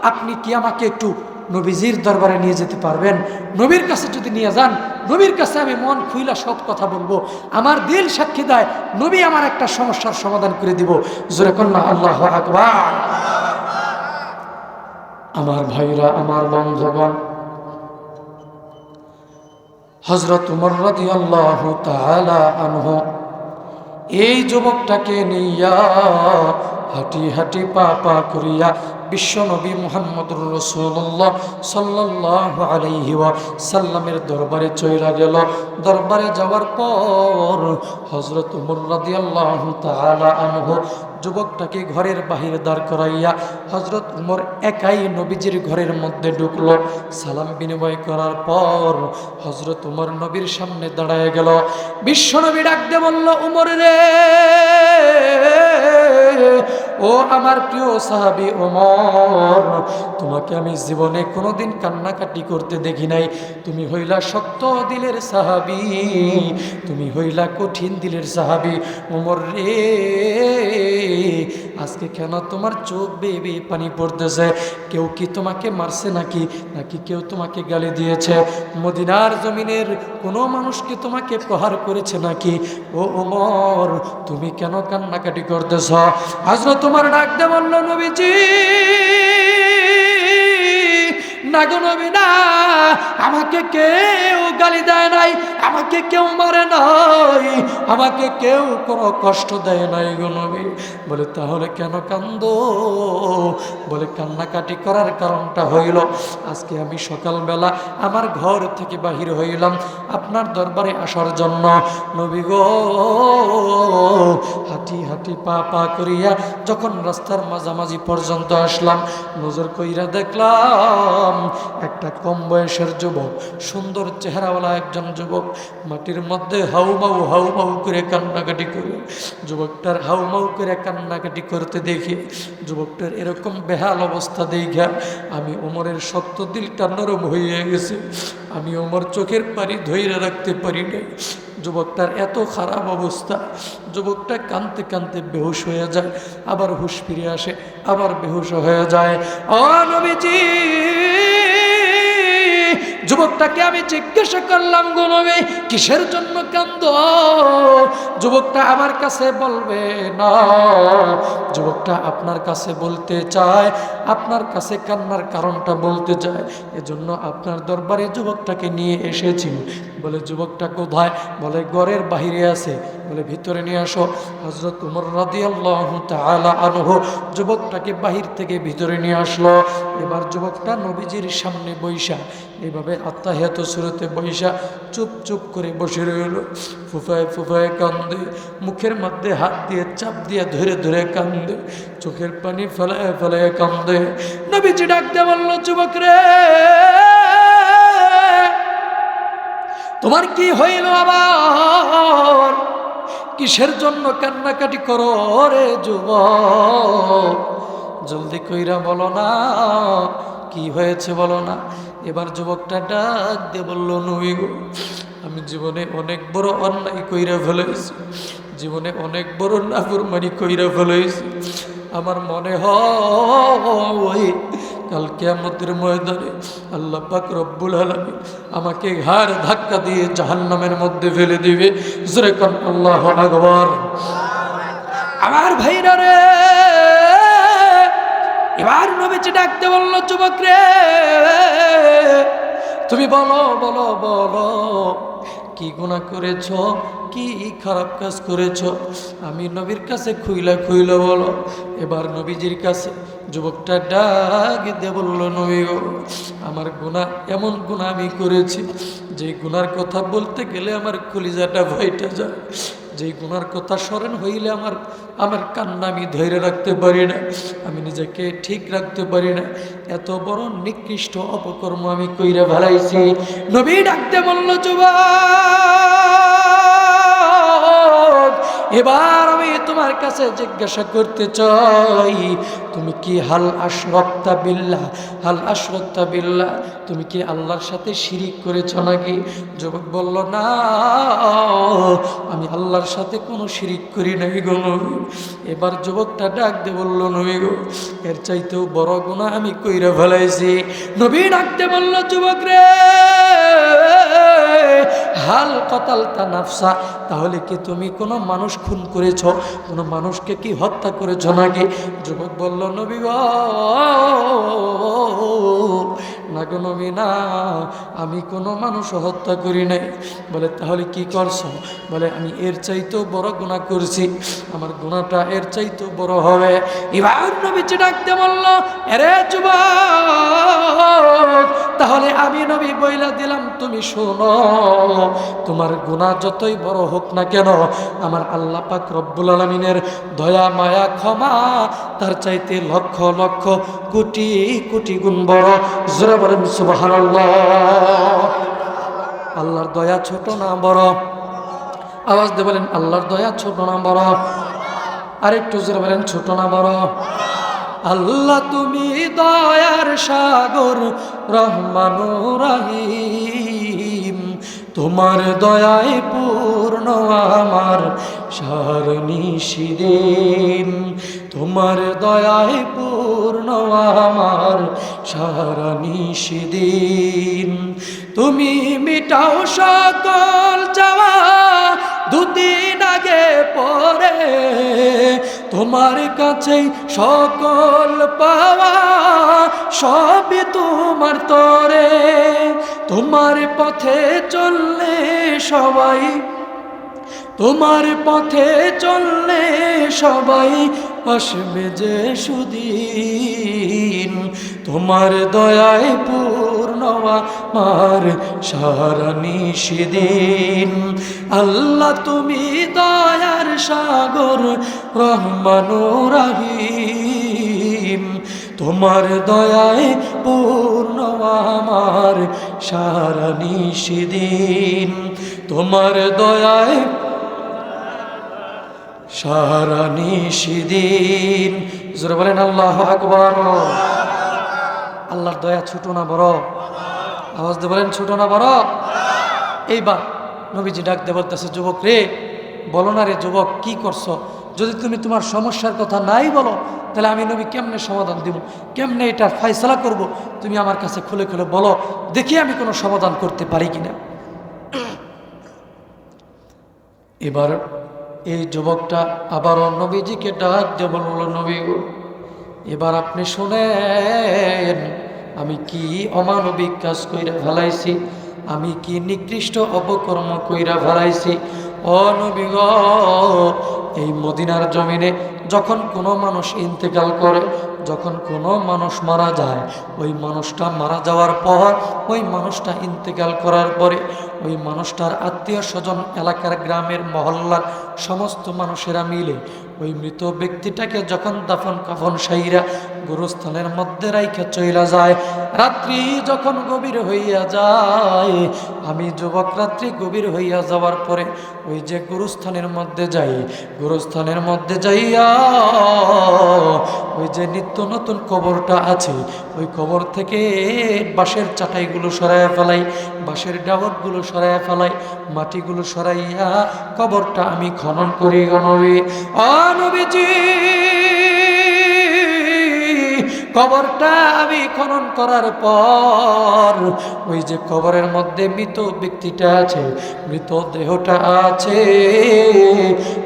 আপনি কি আমাকে একটু নবীজির দরবারে নিয়ে যেতে পারবেন? নবীর কাছে যদি নিয়ে যান, নবীর কাছে আমি মন খুইলা সব কথা বলবো, আমার দিল সাক্ষী দেয় নবী আমার একটা সমস্যার সমাধান করে দিব। জোরে কন্যা আল্লাহু আকবার। আমার ভাইরা, আমার বন্ধুগণ, হযরত উমর রাদিয়াল্লাহু তাআলা আনহু এই যুবকটাকে নিয়া হাঁটি হাঁটি পা পা করিয়া বিশ্বনবী মুহাম্মদুর রাসূলুল্লাহ সাল্লাল্লাহু আলাইহি ওয়াসাল্লামের দরবারে চইলা গেল। দরবারে যাওয়ার পর হযরত ওমর রাদিয়াল্লাহু তাআলা আনহু যুবকটাকে ঘরের বাহিরে দাঁড় করাইয়া হযরত ওমর একাই নবীজির ঘরের মধ্যে ঢুকলো। সালাম বিনিময় করার পর হযরত ওমর নবীর সামনে দাঁড়ায় গেল। বিশ্বনবী ডাক দিয়ে বলল, ওমর রে, ও আমার প্রিয় সাহাবী ওমর, তোমাকে আমি জীবনে কোনোদিন কান্নাকাটি করতে দেখি নাই। তুমি হইলা শক্ত দিলের সাহাবী, তুমি হইলা কঠিন দিলের সাহাবী। ওমর রে, আজকে কেন তোমার চোখ বেয়ে বেয়ে পানি পড়তেছে? কেউ কি তোমাকে মারছে নাকি নাকি কেউ তোমাকে গালি দিয়েছে? মদিনার জমিনের কোনো মানুষকে তোমাকে প্রহার করেছে নাকি? ও ওমর, তুমি কেন কান্নাকাটি করতেছ? হযরত ওমর ডাক দিয়ে বলল, নবীজি, না গো নবী না, আমাকে কেউ গালি দেয় নাই, আমাকে কেউ মারে নাই, আমাকে কেউ কোনো কষ্ট দেয় নাই গো নবী। বলে, তাহলে কেন কান্দো? বলে, কান্নাকাটি করার কারণটা হইল, আজকে আমি সকালবেলা আমার ঘর থেকে বাহির হইলাম আপনার দরবারে আসার জন্য। নবী গো, হাঁটি হাঁটি পা পা করিয়া যখন রাস্তার মাঝামাঝি পর্যন্ত আসলাম, নজর কইরা দেখলাম একটা কম বয়সের যুবক, সুন্দর চেহারাওয়ালা একজন যুবক মাটির মধ্যে হাউমাউ করে কান্নাকাটি করে। যুবকটার হাউমাউ করে কান্নাকাটি করতে দেখে, যুবকটার এরকম বেহাল অবস্থা দেখা আমি ওমরের শক্ত দিলটা নরম হয়ে গেছে। আমি ওমর চোখের পানি ধইরা রাখতে পারি না। যুবকটার এত খারাপ অবস্থা, যুবকটা কাঁদতে কাঁদতে বেহুশ হয়ে যায়, আবার হুঁশ ফিরে আসে, আবার বেহুশ হয়ে যায়। ও নবীজি, যুবকটাকে আমি জিজ্ঞাসা করলাম, গো নবী, কিসের জন্য কান্দো? যুবকটা আমার কাছে বলবে না। যুবকটা আপনার কাছে বলতে চায়, আপনার কাছে কান্নার কারণটা বলতে চায়, এজন্য আপনার দরবারে যুবকটাকে নিয়ে এসেছি। বলে, যুবকটা কোথায়? বলে, ঘরের বাহিরে আছে। বলে, ভিতরে নিয়ে আসো। হযরত ওমর রাদিয়াল্লাহু তাআলা আনহু যুবকটাকে বাহির থেকে ভিতরে নিয়ে আসলো। এবার যুবকটা নবীজির সামনে বইসা, এইভাবে আত্তাহিয়াত সুরতে বইসা চুপ চুপ করে বসে রইল। ফুফায় ফুফায় কান্দে, মুখের মধ্যে হাত দিয়ে চাপ দিয়ে ধরে ধরে কান্দে, চোখের পানি ফেলায় ফেলায় কান্দে। নবীজি ডাক দিয়ে বলল, যুবক রে, তোমার কি হইল আবার? কিসের জন্য কান্নাকাটি করো রে যুবক? জলদি কইরা বলো না, কি হয়েছে বলো না। এবার যুবকটা ডাক দিয়ে বলল, নবী গো, আমি জীবনে অনেক বড় অন্যায় কইরা ফেলেছি, জীবনে অনেক বড় নাফরমানি কইরা ফেলেছি। আমার মনে হয় কাল কিয়ামতের ময়দানে আল্লাহ পাক রব্বুল আলামিন আমাকে ঘাড় ধাক্কা দিয়ে জাহান্নামের মধ্যে ফেলে দিবে। জোরে কোন আল্লাহু আকবার। আমার ভাইরা রে, এবার নবীজি ডাকতে বলল, যুবক রে, তুমি বলো বলো বলো, কি গুনাহ করেছো, কি খারাপ কাজ করেছো? আমি নবীর কাছে খুইলা খুইলা বলো। এবার নবীজির কাছে যুবকটা ডাক দিয়ে বলল, নবী গো, আমার গুনাহ, এমন গুনাহ আমি করেছি যে গুনার কথা বলতে গেলে আমার কলিজাটা ভয়টা যায়, যে গুনার কথা স্মরণ হইলে আমার কান্না আমি ধৈর্য রাখতে পারি না, আমি নিজেকে ঠিক রাখতে পারি না। এত বড় নিকৃষ্ট অপকর্ম আমি কইরা ভালাইছি। নবী ডাকতে বলল, যুবক, এবার আমি তোমার কাছে জিজ্ঞাসা করতে চাই, তুমি কি হাল আশরাকতা বিল্লাহ, তুমি কি আল্লাহর সাথে শিরিক করেছ নাকি? যুবক বলল, না, আমি আল্লাহর সাথে কোনো শিরিক করি নাই গো নবী। এবার যুবকটা ডাক দিয়ে বলল, নবী গো, এর চাইতেও বড় গুনাহ আমি কইরা ফেলাইছি। নবী ডাকতে বলল, যুবক রে, হাল কতালতা নাফসা, তাহলে কি তুমি কোনো মানুষ খুন করেছ, কোনো মানুষকে কি হত্যা করেছ নাকি? যুবক বলল, নবী গো, না গো নবী না, আমি কোনো মানুষ হত্যা করি নাই। বলে তাহলে কি করছো? বলে আমি এর চাইতেও বড় গুনাহ করছি, আমার গুনাহটা এর চাইতেও বড় হবে। এবার নবীজি ডাকতে বলল, আরে যুবক, তাহলে আমি নবী বইলা দিলাম, তুমি শোনো, তোমার গুনাহ যতই বড় হোক না কেন, আমার আল্লাহ পাক রব্বুল আলামিনের দয়া মায়া ক্ষমা তার চাইতে লক্ষ লক্ষ কোটি কোটি গুণ বড়। জোরে বলেন সুবহানাল্লাহ। আল্লাহর দয়া ছোট না বড়? আওয়াজ দিয়ে বলেন, আল্লাহর দয়া ছোট না বড়? আরেকটু জোরে বলেন, ছোট না বড়? আল্লাহ তুমি দয়ার সাগর, রহমানুর রহিম, তোমার দয়ায় পূর্ণ আমার সারনিশিদিন, তোমার দয়ায় পূর্ণ আমার সারনিশিদিন। তুমি মিটাও সকল চাওয়া দুদিন আগে পরে, তোমার কাছেই সকল পাওয়া সবই তোমার তরে। তোমার পথে চললে সবাই, তোমার পথে চললে সবাই আসবে যে সুদিন, তোমার দয়ায় পূর্ণ আমার সারনিশিদিন। আল্লাহ তুমি দয়ার সাগর, রহমানুর রহিম, তোমার দয়ায় পূর্ণ আমার সারনিশিদিন, তোমার দয়ায় সারনিশিদিন। জোরে বলেন আল্লাহু আকবার। আল্লাহর দয়া ছোট না বড়? আওয়াজ দিয়ে বলেন, ছোট না বড়? এইবার নবীজি ডাক দিয়ে বলতেছে, যুবক রে, বলো না রে যুবক, কি করছো? যদি তুমি তোমার সমস্যার কথা নাই বলো, তাহলে আমি নবী কেমনে সমাধান দিব, কেমনে এটার ফয়সালা করব? তুমি আমার কাছে খুলে খুলে বলো, দেখি আমি কোনো সমাধান করতে পারি কিনা। এবার এই যুবকটা আবারও নবীজিকে ডাক দিয়ে বলল, নবী গো, এবার আপনি শুনেন, আমি কি অমানবিক কাজ কইরা ফেলাইছি, আমি কি নিকৃষ্ট অপকর্ম কইরা ফেলাইছি। ও নবী গো, এই মদিনার জমিনে যখন কোনো মানুষ ইন্তেকাল করে, যখন কোনো মানুষ মারা যায়, ওই মানুষটা মারা যাওয়ার পর, ওই মানুষটা ইন্তেকাল করার পরে, ওই মানুষটার আত্মীয় স্বজন, এলাকার গ্রামের মহল্লার সমস্ত মানুষেরা মিলে ওই মৃত ব্যক্তিটাকে যখন দাফন কাফন সাইরা গোরস্থানের মধ্যে রাইখা চইলা যায়, রাত্রি যখন গভীর হইয়া যায়, আমি যুবক রাত্রি গভীর হইয়া যাওয়ার পরে ওই যে গোরস্থানের মধ্যে যাই, গোরস্থানের মধ্যে যাইয়া ওই যে নিত্য নতুন কবরটা আছে, ওই কবর থেকে বাঁশের চাটাইগুলো সরাইয়া ফেলাই, বাঁশের ডাবরগুলো সরাইয়া ফেলাই, মাটিগুলো সরাইয়া কবরটা আমি খনন করি। নবী, নবীজি, কবরটা আমি খনন করার পর ওই যে কবরের মধ্যে মৃত ব্যক্তিটা আছে, মৃত দেহটা আছে,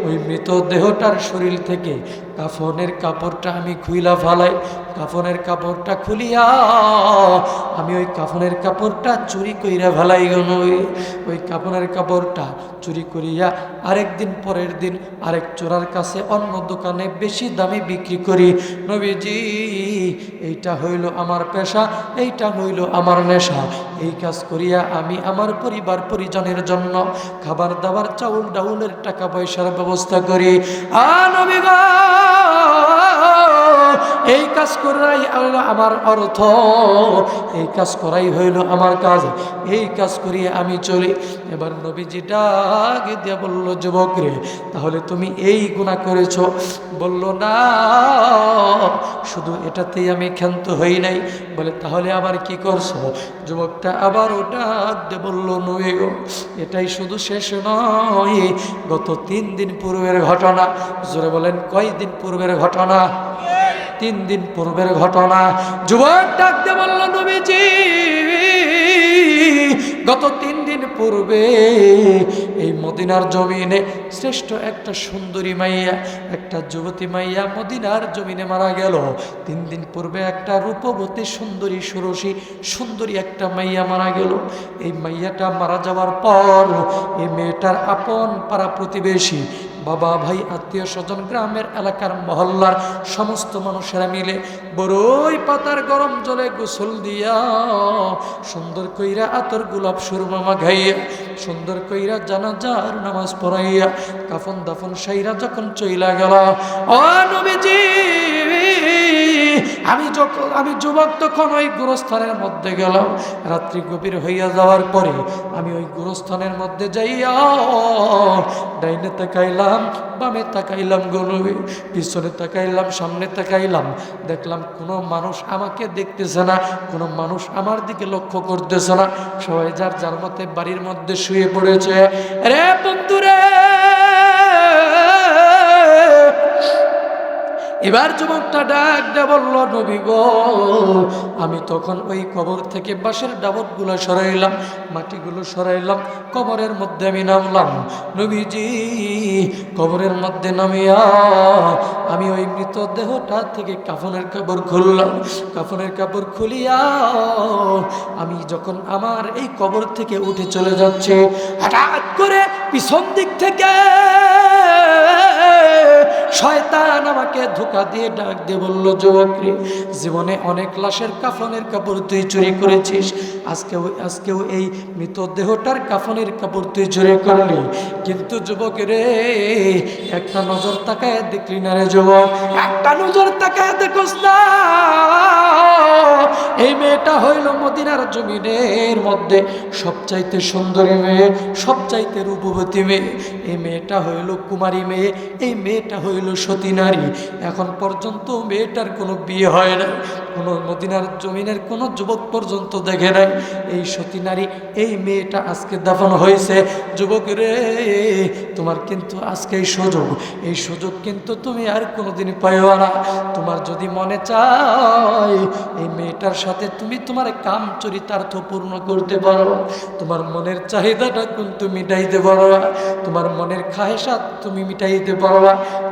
ওই মৃত দেহটার শরীর থেকে কাফনের কাপড়টা আমি খুইলা ফেলাই, কাফনের কাপড়টা খুলিয়া আমি ওই কাফনের কাপড়টা চুরি কইরা ফেলাই। ওই কাফনের কাপড়টা চুরি করিয়া আরেকদিন পরের দিন আরেক চোরার কাছে অন্য দোকানে বেশি দামে বিক্রি করি। নবীজি, এইটা হইল আমার পেশা, এইটা হইল আমার নেশা। এই কাজ করিয়া আমি আমার পরিবার পরিজনের জন্য খাবার দাবার, চাউল ডাউলের টাকা পয়সার ব্যবস্থা করি। নবী গো, এই কাজ করাই আমার অর্থ, এই কাজ করাই হইল আমার কাজ, এই কাজ করিয়া আমি চলি। এবার নবীজি ডাক দিয়া বলল, যুবক রে, তাহলে তুমি এই গুনাহ করেছ? বলল, না, শুধু এটাতেই আমি ক্ষান্ত হই নাই। বলে, তাহলে আবার কি করছো? যুবকটা আবার ওটা দিয়ে বলল, নবী গো, এটাই শুধু শেষ নয়, গত 3 দিন পূর্বের ঘটনা। জোরে বলেন, কয় দিন পূর্বের ঘটনা? 3 দিন পূর্বের ঘটনা। যুবক ডাকতে বলল, নবীজি, গত 3 দিন পূর্বে এই মদিনার জমিনে শ্রেষ্ঠ একটা সুন্দরী মাইয়া, একটা যুবতী মাইয়া মদিনার জমিনে মারা গেল। 3 দিন পূর্বে একটা রূপবতী সুন্দরী ষোড়শী সুন্দরী একটা মাইয়া মারা গেল। এই মাইয়াটা মারা যাওয়ার পর এই মেয়েটার আপন পাড়া প্রতিবেশী, বাবা ভাই আত্মীয় স্বজন, গ্রামের এলাকার মহল্লার সমস্ত মানুষেরা মিলে বড়ই পাতার গরম জলে গোসল দিয়া, সুন্দর কইরা আতর গোলাপ সুরমা মাখাইয়া, সুন্দর কইরা জানাজার নামাজ পড়াইয়া, কাফন দাফন সাইরা যখন চইলা গেল, ও নবীজি আমি যুবক তখন ওই গোরস্থানের মধ্যে গেলাম। রাত্রি গভীর হইয়া যাওয়ার পরে আমি ওই গোরস্থানের মধ্যে যাইয়া ডাইনে তাকাইলাম, বামে তাকাইলাম গো নবী, পিছনে তাকাইলাম, সামনে তাকাইলাম, দেখলাম কোনো মানুষ আমাকে দেখতেছে না, কোনো মানুষ আমার দিকে লক্ষ্য করতেছে না। সবাই যার যার মতে বাড়ির মধ্যে শুয়ে পড়েছে। রে বন্ধুরে, এবার যুবকটা ডাক দিয়ে বলল, নবী গো, আমি তখন ওই কবর থেকে বাঁশের ডাবটগুলো সরাইলাম, মাটিগুলো সরাইলাম, কবরের মধ্যে আমি নামলাম। নবীজি কবরের মধ্যে নামিয়া আমি ওই মৃতদেহটা থেকে কাফনের কাপড় খুললাম। কাফনের কাপড় খুলিয়া আমি যখন আমার এই কবর থেকে উঠে চলে যাচ্ছে, হঠাৎ করে পিছন দিক থেকে শয়তান আমাকে ধোঁকা দিয়ে ডাক দিয়ে বলল, যুবক রে, জীবনে অনেক লাশের কাফনের কাপড় তুই চুরি করেছিস, আজকেও এই মৃতদেহটার কাফনের কাপড় তুই চুরি করলি, কিন্তু যুবক রে একটা নজর তাকায় দেখলি না রে যুবক, একটা নজর তাকায় দেখোস না, এই মেয়েটা হইল মদিনার জমিনের মধ্যে সবচাইতে সুন্দরী মেয়ে, সবচাইতে রূপবতী মেয়ে, এই মেয়েটা হইল কুমারী মেয়ে, এই মেয়েটা হইল সতী নারী। এখন পর্যন্ত মেয়েটার কোনো বিয়ে হয় না, কোনো মদিনার জমিনের কোনো যুবক পর্যন্ত দেখে নাই। এই সতী নারী, এই মেয়েটা আজকে দাফন হয়েছে। যুবক রে, তোমার কিন্তু আজকে এই সুযোগ কিন্তু তুমি আর কোনোদিন পাইও না। তোমার যদি মনে চায় এই মেয়েটার সাথে তুমি তোমার কাম চরিতার্থ পূর্ণ করতে পারো, তোমার মনের চাহিদাটা কিন্তু মিটাইতে পারো, তোমার মনের খাহেসাত তুমি মিটাইতে পারো,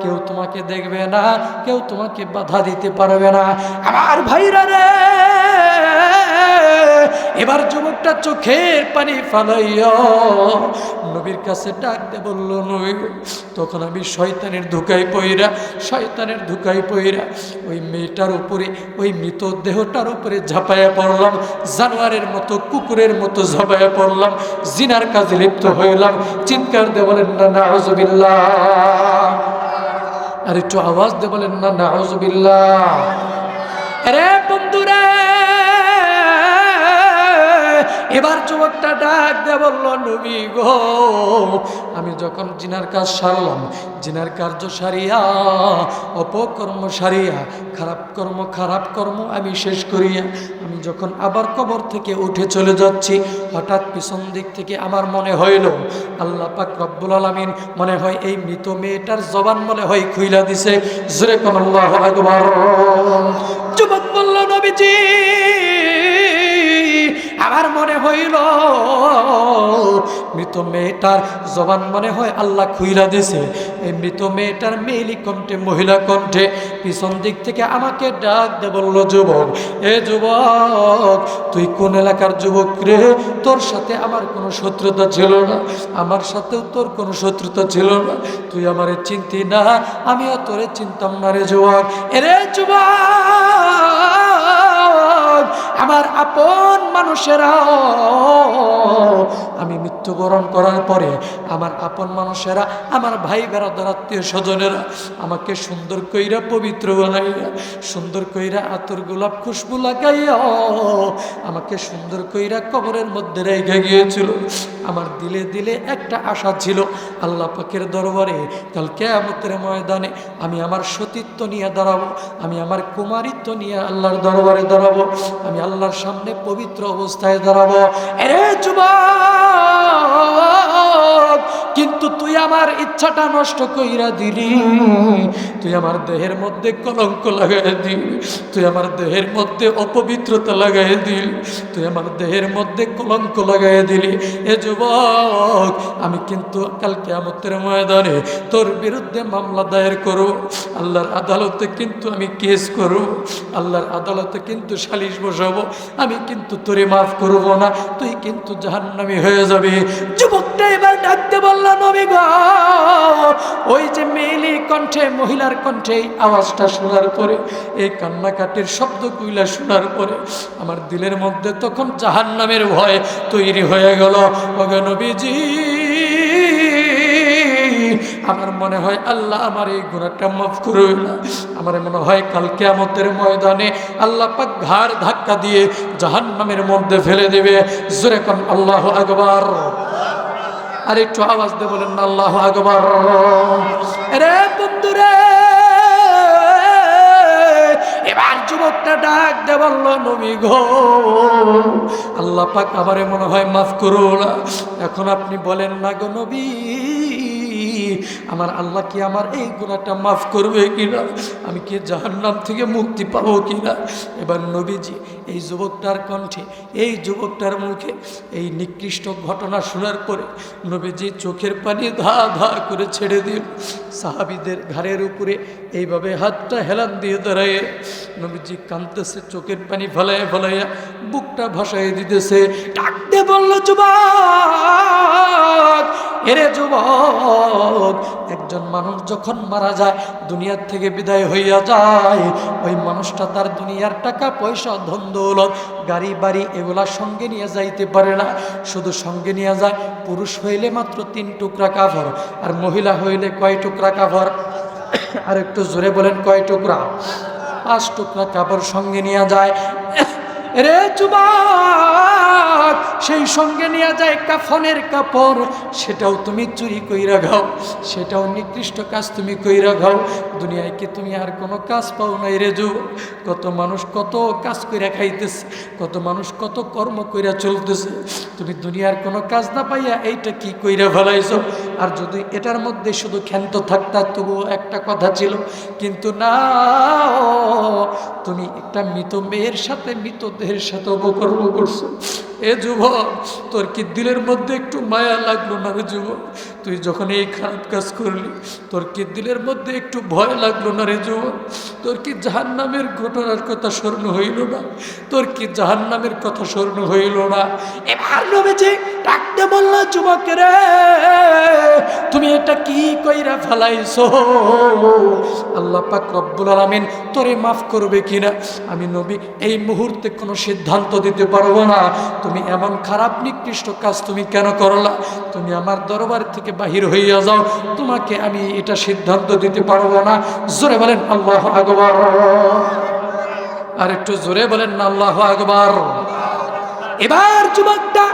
কেউ তোমাকে দেখবে না, কেউ তোমাকে বাধা দিতে পারবে না। আমার ভাইরা রে, এবার যুবকটা চোখের পানি ফালাইয়া নবীর কাছে ডাক দিয়ে বলল, নবী, তখন আমি শয়তানের ধোঁকায় পইরা ওই মেয়েটার উপরে, ওই মৃতদেহটার উপরে ঝাঁপাইয়া পড়লাম, জানোয়ারের মতো, কুকুরের মতো ঝাঁপাইয়া পড়লাম, জিনার কাজে লিপ্ত হইলাম। চিৎকার দিয়ে বলেন না নাউজুবিল্লাহ, আর একটু আওয়াজ দিয়ে বলেন না নাউজুবিল্লাহ। আরে বন্ধুরা, এবার যুবকটা ডাক দিয়ে বলল, নবী গো, আমি যখন জিনার কাজ সারলাম, জিনার কার্য সারিয়া, অপকর্ম সারিয়া, খারাপ কর্ম আমি শেষ করিয়া আমি যখন আবার কবর থেকে উঠে চলে যাচ্ছি, হঠাৎ পিছন দিক থেকে আমার মনে হইল আল্লাহ পাক রব্বুল আলামিন মনে হয় এই মৃত মেয়েটার জবান মনে হয় খুইলা দিছে। জোরে কোন আল্লাহু আকবার। যুবক বলল, নবীজি, আমার মনে হইল মৃত মেয়েটার জবান মনে হয় আল্লাহ খুইলা দিছে। এই মৃত মেয়েটার মেয়েলি কণ্ঠে, মহিলা কণ্ঠে পিছন দিক থেকে আমাকে ডাক দে বলল, যুবক, এ যুবক, তুই কোন এলাকার যুবক রে? তোর সাথে আমার কোনো শত্রুতা ছিল না, আমার সাথেও তোর কোনো শত্রুতা ছিল না, তুই আমারে চিনতি না, আমিও তোরে চিনতাম না রে যুবক। এরে যুবক, আমার আপন মানুষেরা, আমি মৃত্যুবরণ করার পরে আমার আপন মানুষেরা, আমার ভাই বেড়াদার, আত্মীয় স্বজনেরা আমাকে সুন্দর কইরা পবিত্র বানাইয়া, সুন্দর কইরা আতর গোলাপ খুশবু লাগাইয়া আমাকে সুন্দর কইরা কবরের মধ্যে রেখে গিয়েছিল। আমার দিলে দিলে একটা আশা ছিল, আল্লাহ পাকের দরবারে কাল কিয়ামতের ময়দানে আমি আমার সতীত্ব নিয়ে দাঁড়াবো, আমি আমার কুমারিত্ব নিয়ে আল্লাহর দরবারে দাঁড়াবো, আমি আল্লাহর সামনে পবিত্র অবস্থায় দাঁড়াবো। এরে যুবক, কিন্তু তুই আমার ইচ্ছাটা নষ্ট কইরা দিলি, তুই আমার দেহের মধ্যে কলঙ্ক লাগাই দিলি, তুই আমার দেহের মধ্যে অপবিত্রতা লাগাই দিলি, তুই আমার দেহের মধ্যে কলঙ্ক লাগাই দিলি। এ যুবক, আমি কিন্তু কাল কিয়ামতের ময়দানে তোর বিরুদ্ধে মামলা দায়ের করব, আল্লাহর আদালতে কিন্তু আমি কেস করব, আল্লাহর আদালতে কিন্তু সালিশ বসাবো, আমি কিন্তু তোরে মাফ করব না, তুই কিন্তু জাহান্নামী হয়ে যাবে। যুবকটা এবার ডাকতে বলল, নবী গো, ওই যে মেয়েলি কণ্ঠে, মহিলার কণ্ঠে এই আওয়াজটা শোনার পরে, এই কান্নাকাটির শব্দ কইলা শোনার পরে আমার দিলের মধ্যে তখন জাহান্নামের ভয় তৈরি হয়ে গেল। ওগো নবীজি, আমার মনে হয় আল্লাহ আমার এই গুনাহটা মাফ করবে না। আমার মনে হয় কাল কিয়ামতের ময়দানে আল্লাহ পাক ঘাড় ধাক্কা দিয়ে জাহান্নামের মধ্যে ফেলে দেবে। জোরে কোন আল্লাহু আকবার। আর একটু আওয়াজ দিয়ে বলেন না আল্লাহু আকবার। রে বন্ধুরে, এবার যুবকটা ডাক দে বলল, নবী গো, আল্লাহ পাক আমারে মনে হয় মাফ করো না। এখন আপনি বলেন না গো নবী, আমার আল্লাহ কি আমার এই গুনাহটা মাফ করবে কিনা, আমি কি জাহান্নাম থেকে মুক্তি পাবো কিনা? এবার নবীজি এই যুবকটার কণ্ঠে, এই যুবকটার মুখে এই নিকৃষ্ট ঘটনা শোনার পরে নবীজি চোখের পানি ধা ধা করে ছেড়ে দিল। সাহাবীদের ঘাড়ের উপরে এইভাবে হাতটা হেলান দিয়ে দাঁড়ায় নবীজি কাঁদতেছে, চোখের পানি ফলাইয়া ফলাইয়া বুকটা ভাসায় দিতেছে। ডাকতে বলল, যুবক, এরে যুবক, একজন মানুষ যখন মারা যায়, দুনিয়ার থেকে বিদায় হইয়া যায়, ওই মানুষটা তার দুনিয়ার টাকা পয়সা ধন দৌলত গাড়ি বাড়ি এগুলা সঙ্গে নিয়ে যাইতে পারে না। শুধু সঙ্গে নিয়ে যায়, পুরুষ হইলে মাত্র 3 টুকরা কাপড়, আর মহিলা হইলে কয় টুকরা কাপড়? আর একটু জোরে বলেন, কয় টুকরা? 5 টুকরা কাপড় সঙ্গে নিয়ে যায়। রে যুবক, সেই সঙ্গে নিয়ে যায় কাফনের কাপড়, সেটাও তুমি চুরি কইরা খাও, সেটাও নিকৃষ্ট কাজ তুমি কইরা খাও। দুনিয়ায় কি তুমি আর কোনো কাজ পাও নাই রে যুবক? কত মানুষ কত কাজ কইরা খাইতেছে, কত মানুষ কত কর্ম কইরা চলতেছে, তুমি দুনিয়ার কোনো কাজ না পাইয়া এইটা কি কইরা ফেলাইছো? আর যদি এটার মধ্যে শুধু ক্ষান্ত থাকতা তবুও একটা কথা ছিল, কিন্তু না, তুমি একটা মৃত মেয়ের সাথে মৃতদেহের সাথে অপকর্ম করছো। এ যুবক, তোর কি দিলের মধ্যে একটু মায়া লাগলো না রে যুবক? তুই যখন এই খারাপ কাজ করলি, তোর কি দিলের মধ্যে একটু ভয় লাগলো না রে যুবক? তোর কি জাহান্নামের ঘটনার কথা স্মরণ হইল না? তোর কি জাহান্নামের কথা স্মরণ হইল না? এবার নবীজি ডাকতে বলল, যুবক রে, তুমি এটা কি কইরা ফেলাইছো? আল্লাহ পাক রব্বুল আলামিন তোরে মাফ করবে কিনা আমি নবী এই মুহূর্তে কোনো সিদ্ধান্ত দিতে পারবো না। তুমি এমন খারাপ নিকৃষ্ট কাজ তুমি কেন করলা? তুমি আমার দরবার থেকে বাহির হইয়া যাও, তোমাকে আমি এটা সিদ্ধান্ত দিতে পারবো না। জোরে বলেন আল্লাহু আকবার। আর একটু জোরে বলেন না আল্লাহু আকবার। এবার যুবকটা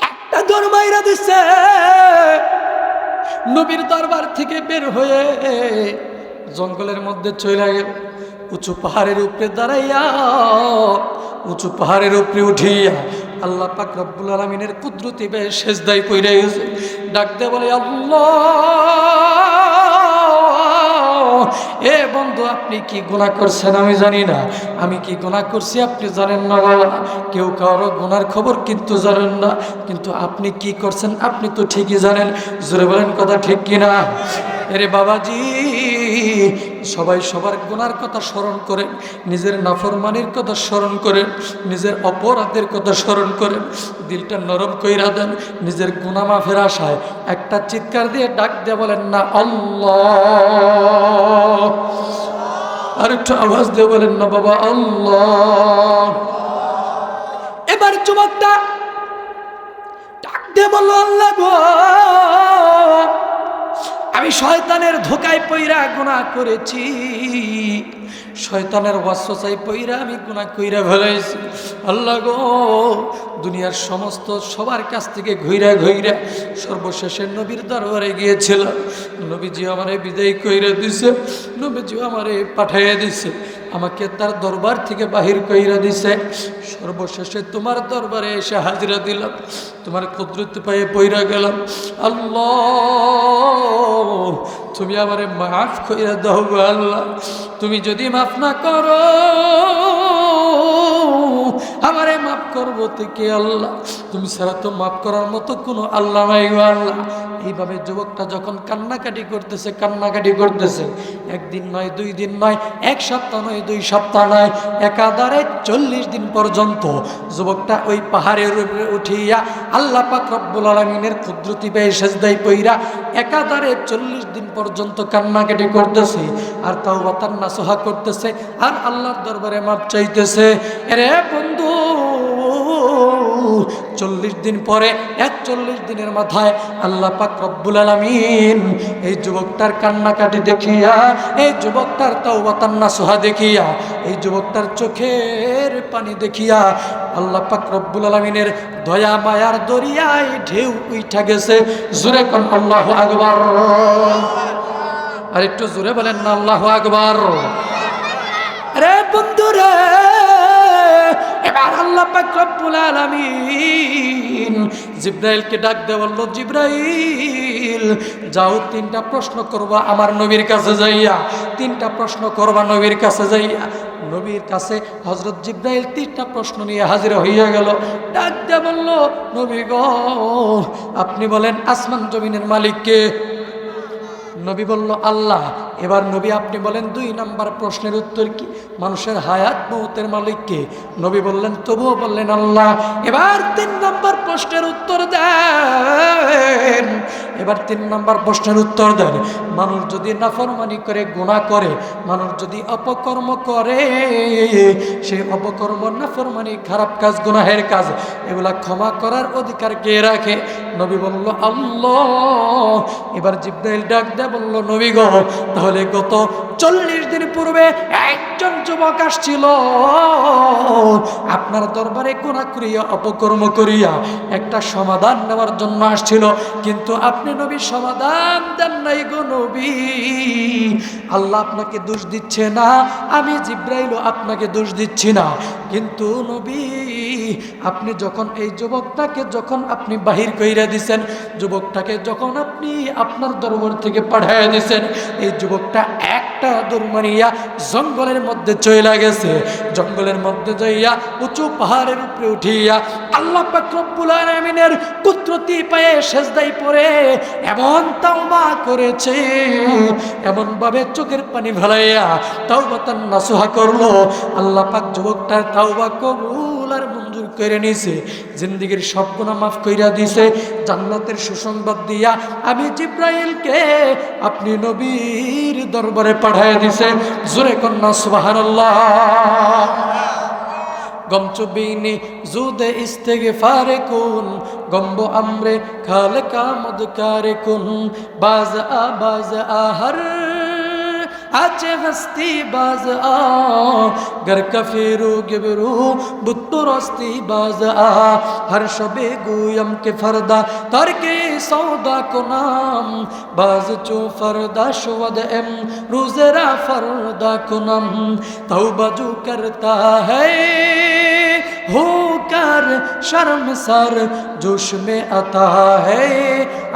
একটা দৌড় মাইরা দিচ্ছে, নবীর দরবার থেকে বের হয়ে জঙ্গলের মধ্যে চলে গেল। উঁচু পাহাড়ের উপরে দাঁড়াইয়া, উঁচু পাহাড়ের উপরে উঠিয়া আল্লাহ পাক রব্বুল আলামিনের কুদরতি বেশ সেজদায় পইড়া গেছে। ডাকতে বলে, আল্লাহ, এ বন্ধু, আপনি কি গুনাহ করছেন আমি জানি না, আমি কি গুনাহ করছি আপনি জানেন না বাবা। কেউ কারো গুনার খবর কিন্তু জানেন না, কিন্তু আপনি কি করছেন আপনি তো ঠিকই জানেন। জোরে বলেন কথা ঠিক কিনা? এরে বাবাজি, সবাই সবার গুনার কথা স্মরণ করেন, নিজের নাফরমানির কথা স্মরণ করেন, নিজের অপরাধের কথা স্মরণ করেন, দিলটা নরম কইরা দেন। নিজের গুনাহ মাফের আশায় একটা চিৎকার দিয়ে ডাক দিয়ে বলেন না আল্লাহ। আর একটু আওয়াজ দিয়ে বলেন না বাবা আল্লাহ। এবার যুবকটা ডাক দিয়ে বলল, আল্লাহ গো, আমি শয়তানের ধোকায় পইরা গুনাহ করেছি, শয়তানের ওয়াসওয়াসায় পইরা আমি গুনাহ কইরা ফেলাইছি। আল্লাহ গো, দুনিয়ার সমস্ত সবার কাছ থেকে ঘুইরা ঘুইরা সর্বশেষে নবীর দরবারে গিয়েছিলাম। নবীজি আমারে বিদায় কইরা দিছে, নবীজি আমারে পাঠাইয়া দিছে, আমাকে তার দরবার থেকে বাহির কইরা দিছে। সর্বশেষে তোমার দরবারে এসে হাজিরা দিলাম, তোমার কুদরত পায়ে পইরা গেলাম। আল্লাহ, তুমি আমারে মাফ কইরা দাও গো আল্লাহ। তুমি যদি মাফ না করো আমারে মাফ করবো থেকে আল্লাহ, তুমি ছাড়া তো মাফ করার মতো কোনো আল্লাহ নাই গো আল্লাহ। এইভাবে যুবকটা যখন কান্নাকাটি করতেছে, একদিন নয়, 2 দিন নয়, 1 সপ্তাহ নয়, 2 সপ্তাহ নয়, একাধারে 40 দিন পর্যন্ত যুবকটা ওই পাহাড়ের উপরে উঠিয়া আল্লাহ পাক রব্বুল আলামিনের কুদরতি পেয়ে সেজদায় পইরা একাধারে 40 দিন পর্যন্ত কান্নাকাটি করতেছে, আর তাওবাতান নাসুহা করতেছে, আর আল্লাহর দরবারে মাপ চাইতেছে। আরে বন্ধু, 40 দিন পরে 41 দিনের মাথায় আল্লাহ পাক রব্বুল আলামিন এই যুবকটার কান্নাকাটি দেখিয়া, এই যুবকটার তাওবাতান নাসুহা দেখিয়া, এই যুবকটার চোখের পানি দেখিয়া আল্লাহ পাক রব্বুল আলামিনের দয়া মায়ার দরিয়ায় ঢেউ উঠা গেছে। জোরে কোন আল্লাহু আকবার। আর একটু জোরে বলেন না আল্লাহু আকবার। আরে বন্ধুরে, এবার আল্লাহ পাক রব্বুল আলামিন জিবরাইলকে ডাক দিয়ে বলল, জিবরাইল যাও, 3টা প্রশ্ন করবা আমার নবীর কাছে যাইয়া, 3টা প্রশ্ন করবা নবীর কাছে যাইয়া। নবীর কাছে হযরত জিবরাইল 3টা প্রশ্ন নিয়ে হাজির হইয়া গেল। ডাক দিয়ে বলল, নবী গো, আপনি বলেন আসমান জমিনের মালিক কে? নবী বলল আল্লাহ। এবার নবী আপনি বলেন 2 নাম্বার প্রশ্নের উত্তর কি? মানুষের হায়াত মৌতের মালিক কে? নবী বললেন, তবুও বললেন আল্লাহ। এবার 3 নাম্বার প্রশ্নের উত্তর দেন। এবার 3 নাম্বার প্রশ্নের উত্তর দেন, মানুষ যদি নাফরমানি করে, গুনাহ করে, মানুষ যদি অপকর্ম করে, সেই অপকর্ম, নাফরমানি, খারাপ কাজ, গুনাহের কাজ, এগুলা ক্ষমা করার অধিকার কে রাখে? নবী বলল আল্লাহ। এবার জিবরাইল ডাক দেয়া বলল, নবী গো, তাহলে গত 40 দিন পূর্বে একজন যুবক আসছিল আপনার দরবারে গুনাহ করিয়া, অপকর্ম করিয়া একটা সমাধান নেওয়ার জন্য আসছিল, কিন্তু আপনি নবী সমাধান দেন নাই গো নবী। আল্লাহ আপনাকে দোষ দিচ্ছে না, আমি জিবরাইলও আপনাকে দোষ দিচ্ছি না, কিন্তু নবী আপনি যখন এই যুবকটাকে যখন আপনি বাহির কইরা দিছেন, যুবকটাকে যখন আপনি আপনার দরবার থেকে পাঠাইয়া দিছেন, এই যুবকটা একটা দৌড় মারিয়া জঙ্গলের মধ্যে চলে গেছে। জঙ্গলের মধ্যে যাইয়া উঁচু পাহাড়ের উপরে উঠিয়া আল্লাহ পাক রব্বুল আলামিনের কুদরতি পায়ে সেজদায় পড়ে এমন তাওবা করেছে, এমন ভাবে চোখের পানি ফেলাইয়া তাওবাতান নাসুহা করলো, আল্লাহ পাক যুবকটার তাওবা কবুল আর মঞ্জুর করে নিছে, জিন্দেগীর সব গুনাহ মাফ কইরা দিছে। জান্নাতের সুসংবাদ দিয়া আমি জিবরাইলকে আপনি নবীর দরবারে পাঠাইয়া দিছে। জোরে কন্যা সুবহানাল্লাহ। গমচুবিনি জুদে ইস্তেগফারে কুন, গম্ব আমরে খালকা মদকারে কুন, বাজ আহার আচে হস্তি বাজ गर कफिरू गिबरू बुत्तु रस्ती बाज हर शबे गुयम के फरदा तर के सौदा को नाम बाज चो फरदा शुवद एम रोजरा फरदा को नाम तौबा जो करता है होकर शर्मसार जोश में आता है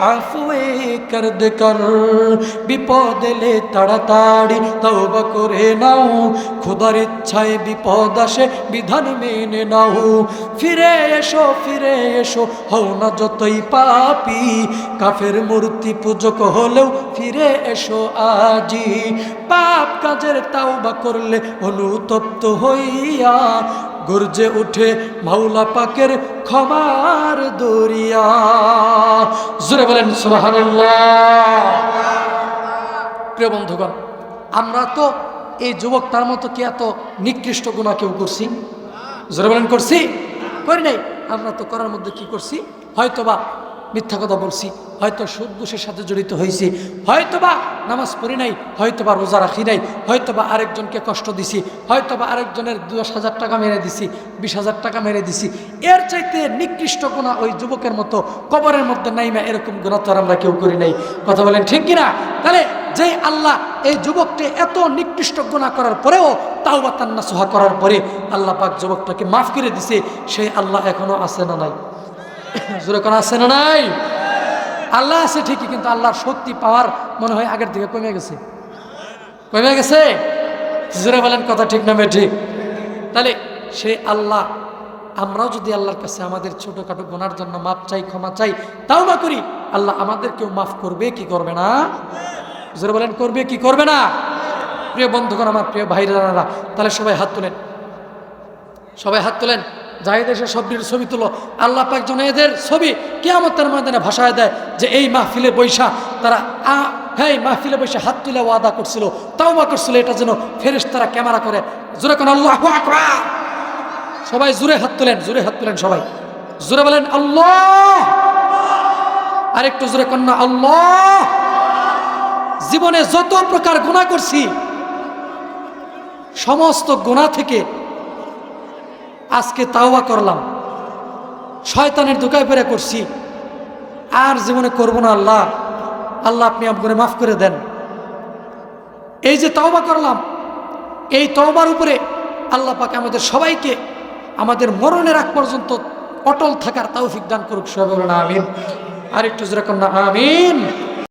আফুয়ে করদ কর, বিপদ এলে তাড়াতাড়ি তওবা করে নাও, খোদার ইচ্ছায় বিপদ আসে বিধান মেনে নাও, ফিরে এসো হও না যতই পাপী, কাফের মূর্তি পূজক হলেও ফিরে এসো আজি, পাপ কাজের তাওবা করলে অনুতপ্ত হইয়া গর্জে উঠে মাওলা পাকের ক্ষমার দরিয়া। জোরে বলেন সুবহানাল্লাহ। প্রিয় বন্ধুগণ, আমরা তো এই যুবকটার মতো কি এত নিকৃষ্ট গুনাহ কেউ করছি? জোরে বলেন করছি? করি নাই। আমরা তো করার মধ্যে কি করছি, হয়তোবা মিথ্যা কথা বলছি, হয়তো সুদ ঘুষের সাথে জড়িত হয়েছি, হয়তোবা নামাজ পড়ি নাই, হয়তোবা রোজা রাখি নাই, হয়তোবা আরেকজনকে কষ্ট দিছি, হয়তোবা আরেকজনের 10,000 টাকা মেরে দিছি, 20,000 টাকা মেরে দিছি। এর চাইতে নিকৃষ্ট গুনাহ ওই যুবকের মতো কবরের মধ্যে নাইমা এরকম গুনাহ তো আর আমরা কেউ করি নাই। কথা বলেন ঠিক কিনা? তাহলে যে আল্লাহ এই যুবককে এত নিকৃষ্ট গুনাহ করার পরেও তাওবা নাসুহা করার পরে আল্লাহ পাক যুবকটাকে মাফ করে দিছে, সেই আল্লাহ এখনো আছে না নাই? জোরে কোন আছে না নাই? আল্লাহ আছে ঠিকই, কিন্তু আল্লাহর শক্তি পাওয়ার মনে হয় আগের দিকে কমে গেছে। কমে গেছে? জোরে বলেন কথা ঠিক না ঠিক? তাহলে সেই আল্লাহ, আমরাও যদি আল্লাহর কাছে আমাদের ছোটখাটো গুনার জন্য মাপ চাই, ক্ষমা চাই, তাওবা করি, আল্লাহ আমাদেরকেও মাফ করবে কি করবে না? জোরে বলেন করবে কি করবে না? প্রিয় বন্ধুগণ, আমার প্রিয় ভাইরা, তাহলে সবাই হাত তোলেন, সবাই হাত তোলেন। জাহিদ এসে সবটির ছবি তুলো। আল্লাহ পাক যেন এদের ছবি কিয়ামতের ময়দানে ভাসায় দেয় যে এই মাহফিলে বৈশা তারা হ্যাঁ মাহফিলে বৈশা হাত তুলে ওয়াদা করছিল, তাওবা করছিল, এটা যেন ফেরেশতারা ক্যামেরা করে। জোরে কোন আল্লাহু আকবার। সবাই জোরে হাত তোলেন, জোরে হাত তোলেন, সবাই জোরে বলেন আল্লাহ। আরেকটু জোরে কোন না আল্লাহ। জীবনে যত প্রকার গুনাহ করছি, সমস্ত গুনাহ থেকে আজকে তাওবা করলাম, শয়তানের ধোঁকায় পড়ে করছি, আর জীবনে করব না। আল্লাহ, আল্লাহ আপনি আমাকে মাফ করে দেন। এই যে তাওবা করলাম, এই তওবার উপরে আল্লাহ পাক আমাদের সবাইকে আমাদের মরণের আগ পর্যন্ত অটল থাকার তৌফিক দান করুক। সবাই বলেন আমিন। আরেকটু জোরে কন্যা আমিন।